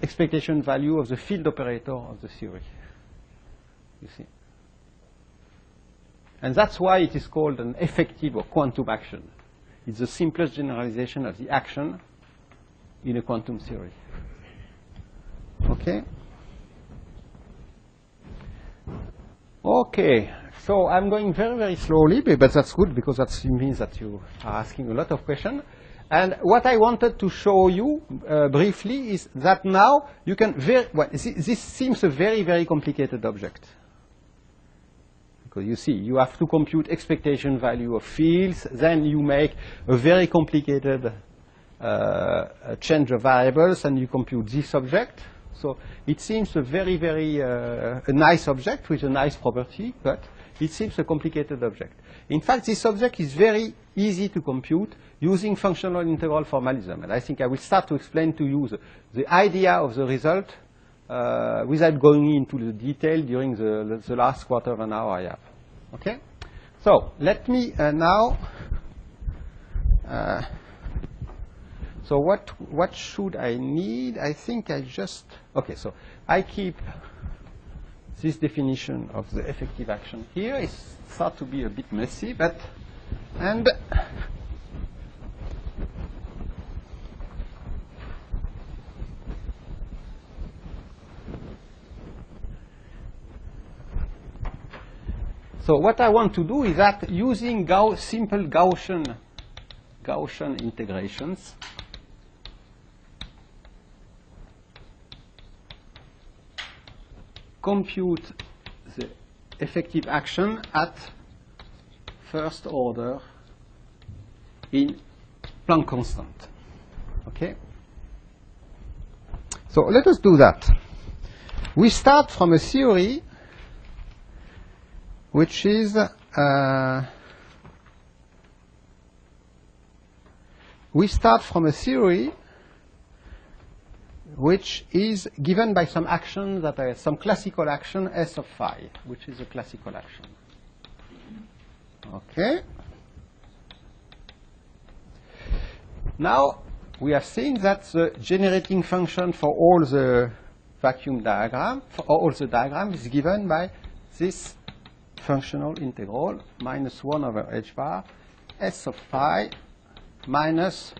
expectation value of the field operator of the theory. You see? And that's why it is called an effective or quantum action. It's the simplest generalization of the action in a quantum theory. Okay? Okay. So I'm going very, very slowly, but that's good because that means that you are asking a lot of questions. And what I wanted to show you briefly is that now you can this seems a very, very complicated object. Because you see, you have to compute expectation value of fields, then you make a very complicated change of variables, and you compute this object. So it seems a very, very a nice object with a nice property, but it seems a complicated object. In fact, this object is very easy to compute using functional integral formalism. And I think I will start to explain to you the idea of the result without going into the detail during the last quarter of an hour I have. Okay? So let me now So what should I need? I think I just, okay, so I keep this definition of the effective action here. It's thought to be a bit messy, but, and so what I want to do is that using simple Gaussian integrations, compute the effective action at first order in Planck constant. Okay? So let us do that. We start from a theory which is which is given by some action that are some classical action S of phi, which is a classical action. Okay. Now we have seen that the generating function for all the vacuum diagram, for all the diagram, is given by this functional integral minus 1 over h bar S of phi minus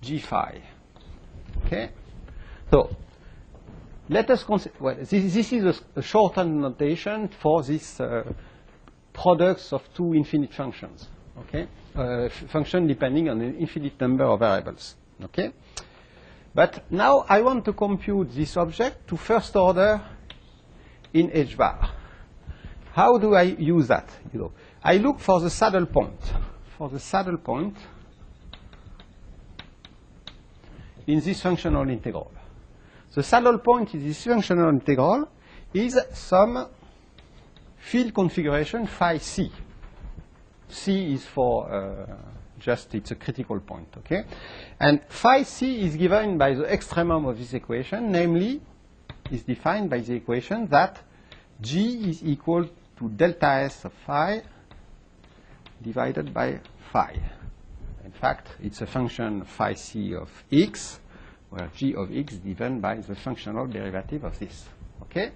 g phi. Okay, so let us consider. Well, this is a shortened notation for these products of two infinite functions. Okay, function depending on an infinite number of variables. Okay, but now I want to compute this object to first order in h bar. How do I use that? You know, I look for the saddle point. For the saddle point in this functional integral. The saddle point in this functional integral is some field configuration phi c. C is for just, it's a critical point, okay? And phi c is given by the extremum of this equation, namely, is defined by the equation that G is equal to delta S of phi divided by phi. In fact, it's a function phi c of x, where g of x is given by the functional derivative of this. Okay?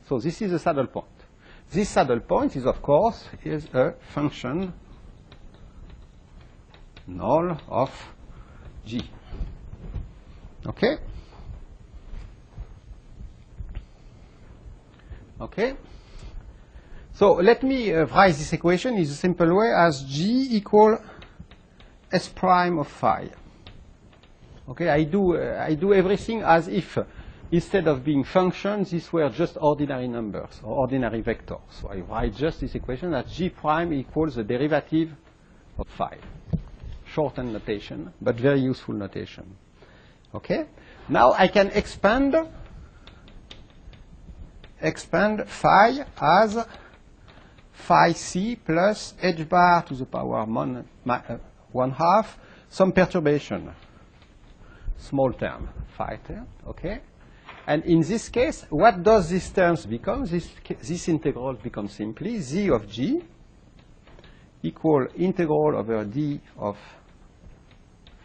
So this is the saddle point. This saddle point is, of course, is a function null of g. Okay? Okay? So let me write this equation in a simple way as g equal S prime of phi. Okay, I do everything as if instead of being functions, these were just ordinary numbers or ordinary vectors. So I write just this equation that g prime equals the derivative of phi. Shortened notation, but very useful notation. Okay? Now I can expand phi as phi c plus h bar to the power 1/2, some perturbation, small term, phi term, okay? And in this case, what does these terms become? This integral becomes simply z of g equal integral over d of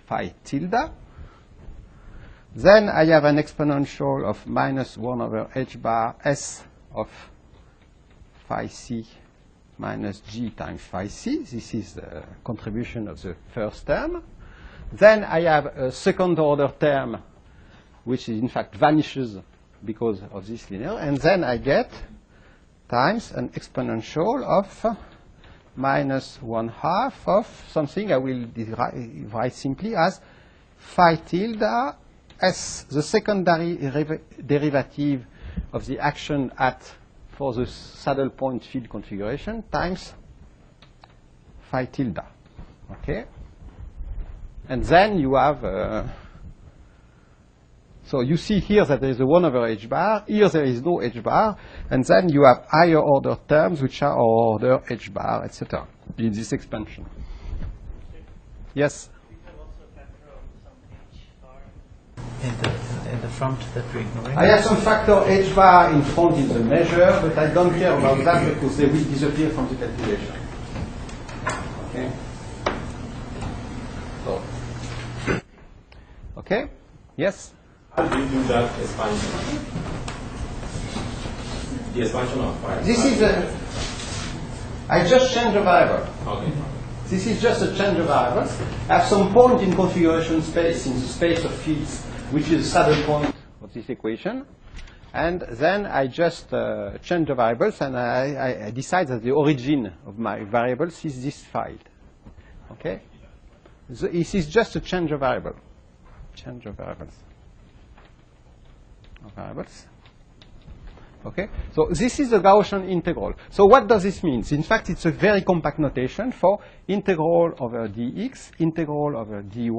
phi tilde. Then I have an exponential of minus 1 over h bar s of phi c minus g times phi c. This is the contribution of the first term. Then I have a second order term, which in fact vanishes because of this linear. And then I get times an exponential of minus 1/2 of something I will write simply as phi tilde s, the secondary derivative of the action for the saddle point field configuration, times phi tilde. Okay? And then you have, so you see here that there is a 1 over h bar, here there is no h bar, and then you have higher order terms which are order h bar, etc. in this expansion. Yes? We have also a factor of some h bar in the front that we're ignoring. I have some factor h bar in front in the measure, but I don't care about that because they will disappear from the calculation. Okay? So Yes? How do you do that expansion? The expansion of phi. This is a... I just changed a variable. Okay. This is just a change of variables. At some point in configuration space, in the space of fields, which is a saddle point of this equation, and then I just change the variables, and I decide that the origin of my variables is this file. Okay? So this is just a change of variable. Change of variables. Okay? So this is a Gaussian integral. So what does this mean? In fact, it's a very compact notation for integral over dx, integral over dy,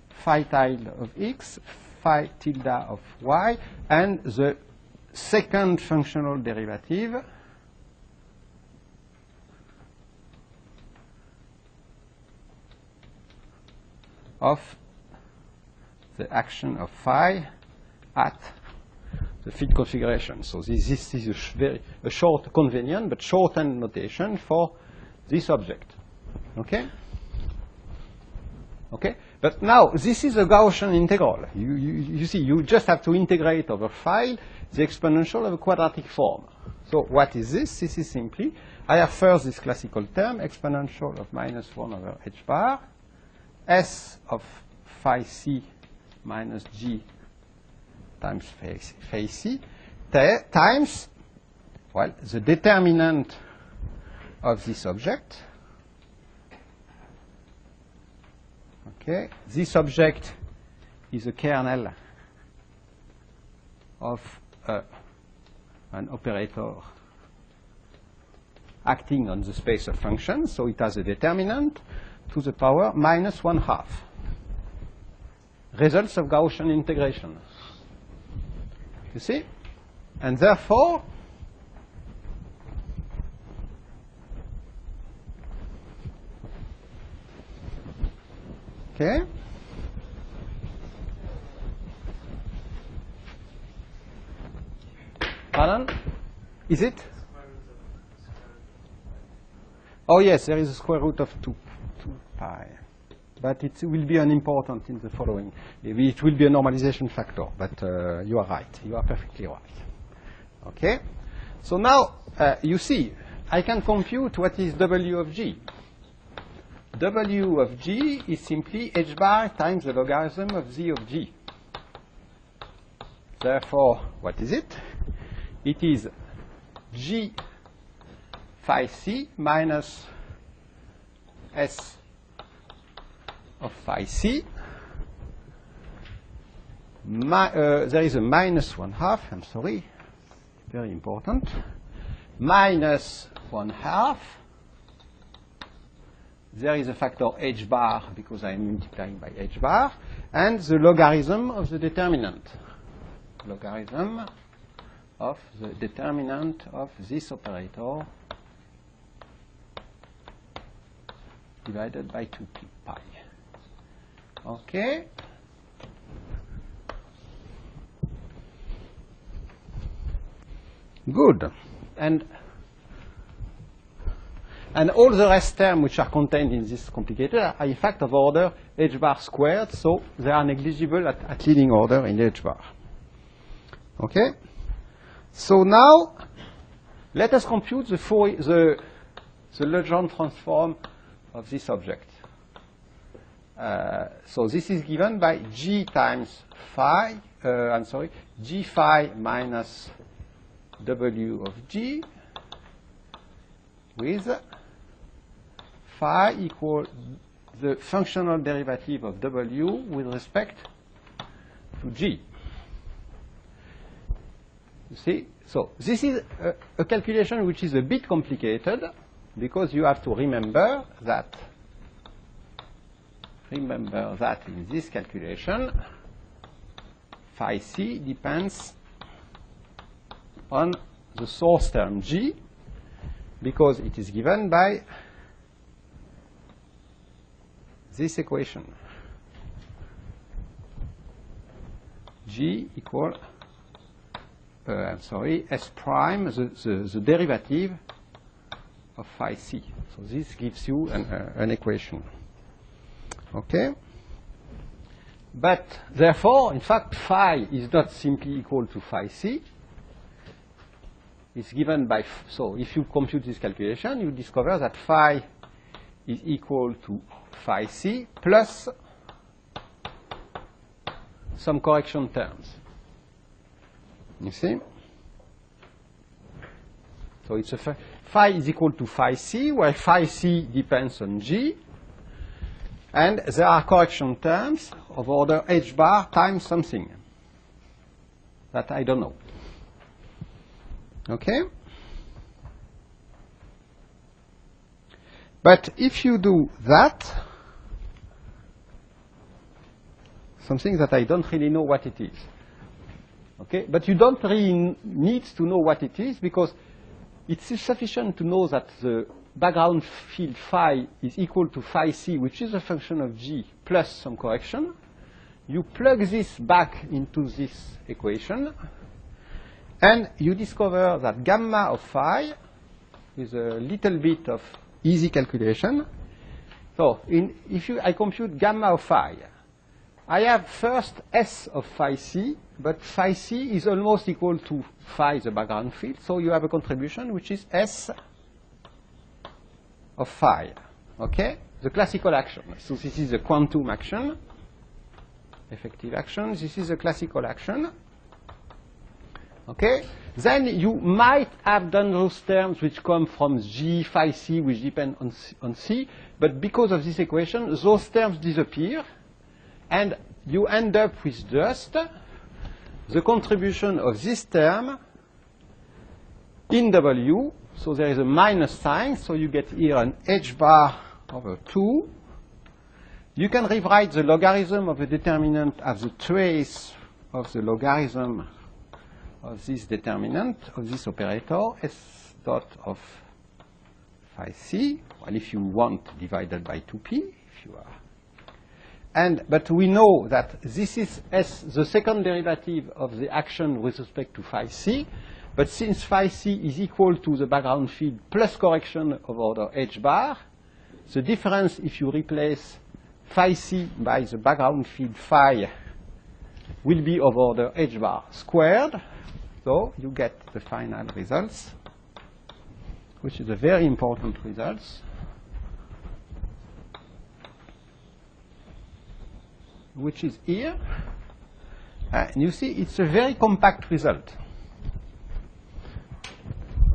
phi tilde of x, phi tilde of y, and the second functional derivative of the action of phi at the field configuration. So this is a short, convenient, but shortened notation for this object. Okay? Okay? But now, this is a Gaussian integral. You see, you just have to integrate over phi the exponential of a quadratic form. So what is this? This is simply, I have first this classical term, exponential of minus 1 over h bar, s of phi c minus g times phi c, times, well, the determinant of this object. Okay, this object is a kernel of an operator acting on the space of functions, so it has a determinant to the power minus 1/2. Results of Gaussian integration. You see? And therefore, okay, pardon? Is it? Oh yes, there is a square root of 2 pi. But it will be unimportant in the following. It will be a normalization factor, but you are right. You are perfectly right. Okay? So now, you see, I can compute what is W of G. W of G is simply h bar times the logarithm of Z of G. Therefore, what is it? It is G phi C minus S of phi c. There is a minus 1/2, I'm sorry, very important, minus 1/2. There is a factor h bar because I'm multiplying by h bar, and the logarithm of the determinant. Logarithm of the determinant of this operator divided by 2 pi. Okay. Good. And all the rest terms which are contained in this complicated are in fact of order h bar squared, so they are negligible at leading order in h bar. Okay? So now, let us compute the Legendre transform of this object. So this is given by G times phi, G phi minus W of G with phi equal the functional derivative of W with respect to G. You see? So this is a calculation which is a bit complicated because you have to remember that in this calculation, phi c depends on the source term G because it is given by this equation. G equal, S prime, the derivative of phi c. So this gives you an equation. Okay? But therefore, in fact, phi is not simply equal to phi c. It's given by, so if you compute this calculation, you discover that phi is equal to phi c plus some correction terms. You see? So it's a phi is equal to phi c, where phi c depends on g, and there are correction terms of order h bar times something that I don't know. Okay? But if you do that, something that I don't really know what it is. Okay? But you don't really need to know what it is, because it's sufficient to know that the background field phi is equal to phi c, which is a function of g, plus some correction. You plug this back into this equation, and you discover that gamma of phi is a little bit of easy calculation. So I compute gamma of phi, I have first S of phi c, but phi c is almost equal to phi, the background field. So you have a contribution which is S of phi. Okay? The classical action. So this is the quantum action, effective action. This is the classical action. Okay? Then you might have done those terms which come from G phi c, which depend on C, but because of this equation, those terms disappear, and you end up with just the contribution of this term in W. So there is a minus sign, so you get here an h bar over 2. You can rewrite the logarithm of the determinant as the trace of the logarithm of this determinant, of this operator, S dot of phi c, well, if you want, divided by 2p, if you are. But we know that this is S, the second derivative of the action with respect to phi c, but since phi c is equal to the background field plus correction of order h bar, the difference if you replace phi c by the background field phi will be of order h bar squared. So you get the final results, which is a very important results, which is here. And you see, it's a very compact result.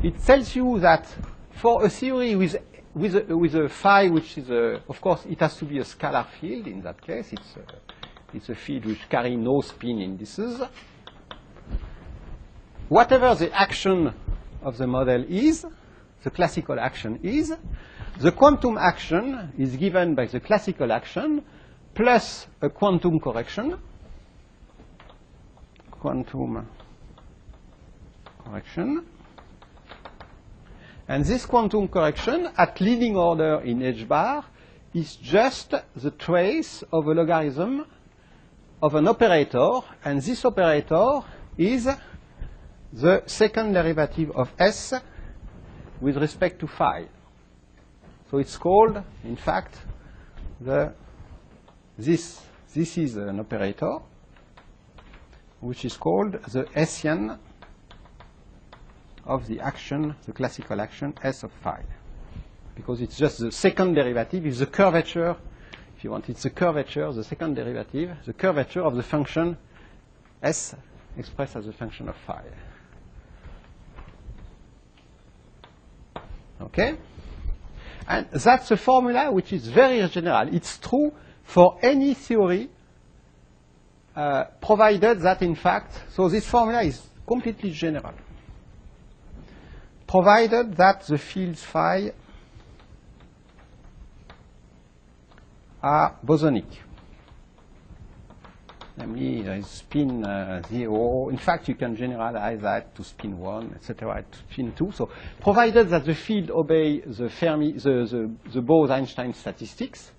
It tells you that for a theory with a phi, which is of course, it has to be a scalar field in that case. It's a field which carries no spin indices. Whatever the action of the model is, the classical action is, the quantum action is given by the classical action plus a quantum correction. Quantum correction. And this quantum correction at leading order in h bar is just the trace of a logarithm of an operator, and this operator is the second derivative of S with respect to phi. So it's called, in fact, this is an operator which is called the Hessian of the action, the classical action S of phi, because it's just the second derivative, is the curvature, if you want, it's the curvature, the second derivative, the curvature of the function S expressed as a function of phi. Okay? And that's a formula which is very general. It's true for any theory, provided that, in fact, so this formula is completely general. Provided that the fields phi are bosonic. Namely, there is spin 0. In fact, you can generalize that to spin 1, etc., to spin 2. So, provided that the field obey the Fermi, the Bose-Einstein statistics,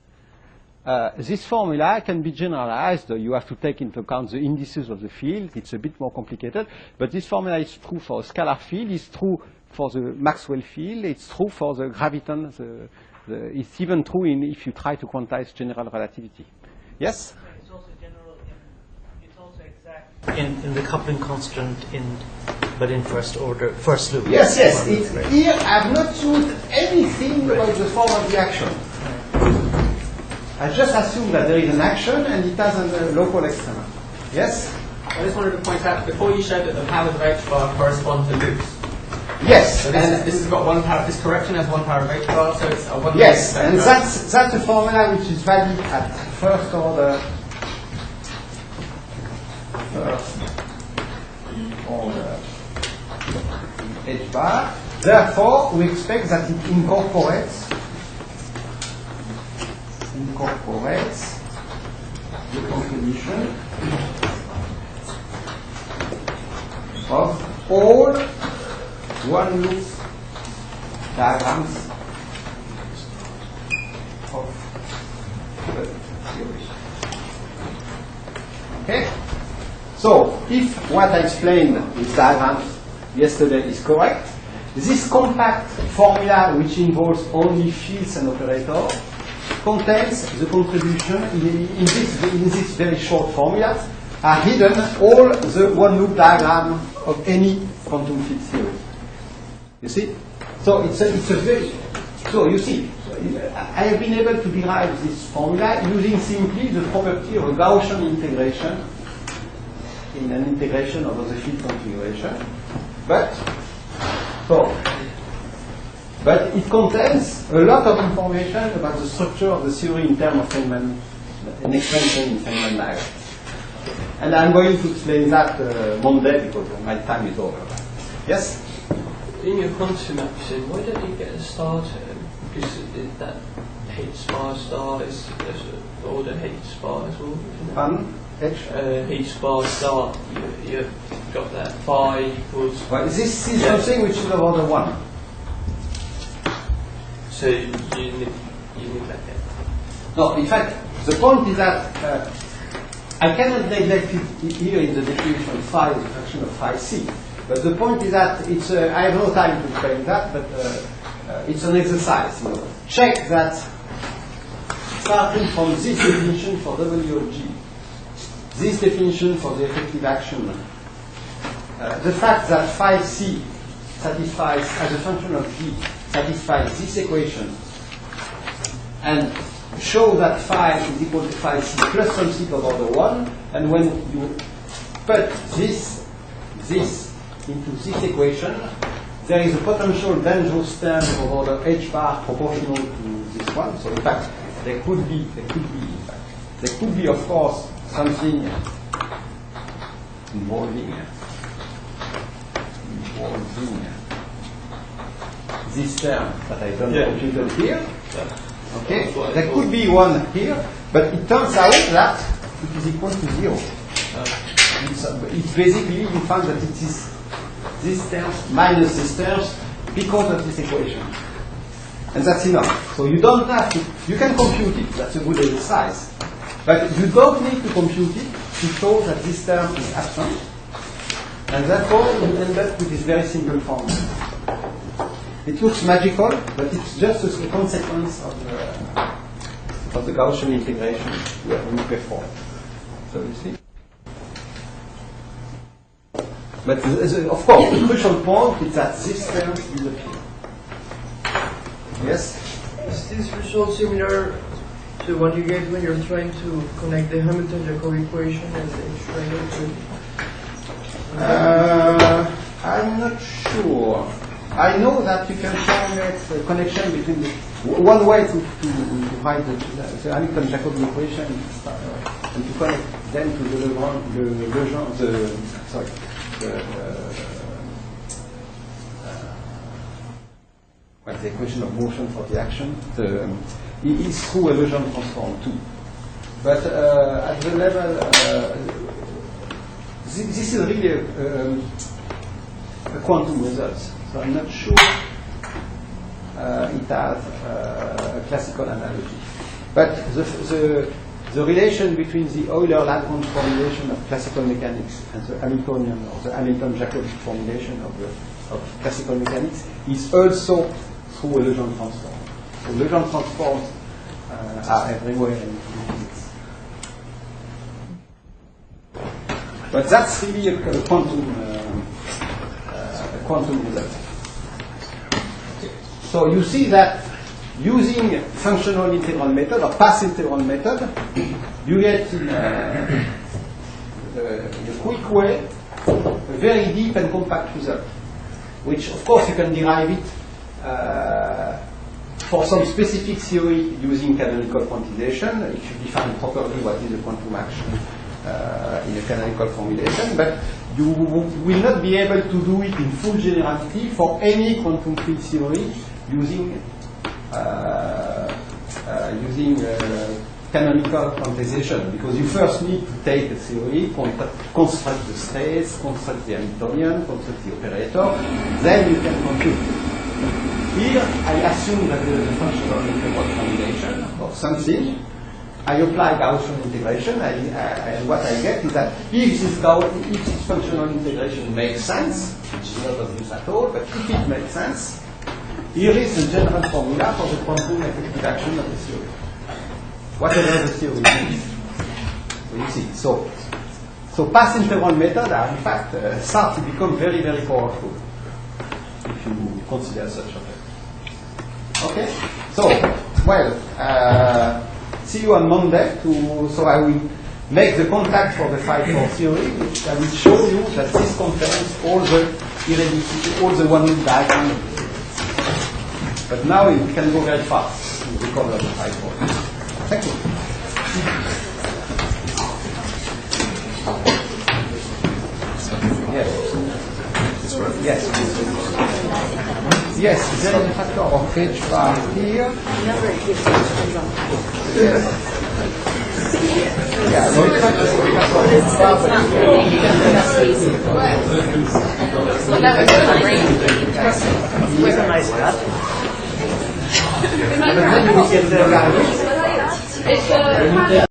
this formula can be generalized. You have to take into account the indices of the field. It's a bit more complicated. But this formula is true for a scalar field. It's true for the Maxwell field. It's true for the graviton. It's even true if you try to quantize general relativity. Yes? It's also general exact in the coupling constant but in first loop. Yes, yes. Here I have not used anything about the form of the action. I just assume that there is an action and it has a local extrema. Yes? I just wanted to point out, before you showed that the powers of h bar correspond to loops. Yes. So this has got one power, this correction has one power of h bar, so it's a one. Yes, and that's a formula which is valid at first order. H bar. Therefore, we expect that it incorporates the contribution of all one loop diagrams of the theory. Okay? So, if what I explained with diagrams yesterday is correct, this compact formula, which involves only fields and operators, contains the contribution in this very short formula are hidden all the one loop diagram of any quantum field theory. You see? So it's a very, so you see, I have been able to derive this formula using simply the property of a Gaussian integration in an integration over the field configuration. But it contains a lot of information about the structure of the theory in terms of Feynman, an extension in Feynman diagram. And I'm going to explain that Monday because my time is over. Yes? In your quantum action, why don't you get a star term? Because that H bar star is order H bar as well. H bar star, you've got that phi equals. Well, this is something which is of order 1. So you need that. No, in fact, the point is that I cannot neglect it here in the definition of phi as a function of phi c. But the point is that it's. I have no time to explain that, but it's an exercise. You know. Check that starting from this definition for W of G, this definition for the effective action, the fact that phi c satisfies as a function of G satisfies this equation, and show that phi is equal to phi c plus something of order 1, and when you put this into this equation, there is a potential dangerous term of order h bar proportional to this one. So in fact, there could be of course something involving this term that I don't compute here. Okay, there could be one here, but it turns out that it is equal to 0. It's basically, you find that it is this term minus this term because of this equation. And that's enough. So you don't have to, you can compute it, that's a good exercise. But you don't need to compute it to show that this term is absent. And therefore you end up with this very simple formula. It looks magical, but it's just a consequence of the Gaussian integration we perform. So you see. But of course, the crucial point is that this term disappears. Yes? Is this result similar to what you get when you're trying to connect the Hamilton-Jacobi equation and the integral to? I'm not sure. I know that you can formulate a connection between the one way to write the Hamilton-Jacobi equation and to connect them to the equation of motion for the action. It is through a Lejeune transform too. But at the level, this is really a quantum result. So I'm not sure it has a classical analogy. But the relation between the Euler-Lagrange formulation of classical mechanics and the Hamiltonian or the Hamilton-Jacobi formulation of classical mechanics is also through a Lejeune transform. So Lejeune transforms are everywhere in physics. But that's really a quantum result. Okay. So you see that using functional integral method or path integral method, you get in a quick way a very deep and compact result, which of course you can derive it for some specific theory using canonical quantization, if you define properly what is a quantum action in a canonical formulation, but you will not be able to do it in full generality for any quantum field theory using canonical quantization, because you first need to take a theory, construct the states, construct the Hamiltonian, construct the operator, then you can compute. Here, I assume that there is a functional integral formulation or something. I apply Gaussian integration, and what I get is that if this functional integration makes sense, which is not of use at all, but if it makes sense, here is the general formula for the quantum effective action of the theory. Whatever the theory is. So you see. So path integral methods are in fact start to become very, very powerful if you consider such a thing. Okay? So, well, see you on Monday. So I will make the contact for the phi-4 theory, which I will show you that this contains all the irreducible, all the one-loop diagram. But now it can go very fast to recover the phi-4. Thank you. Yes. Yes. Yes, there is a factor of H bar here. Yeah, no, it's not just a factor of H bar, but Well, that was the brain. With a nice cut. but then you get the It's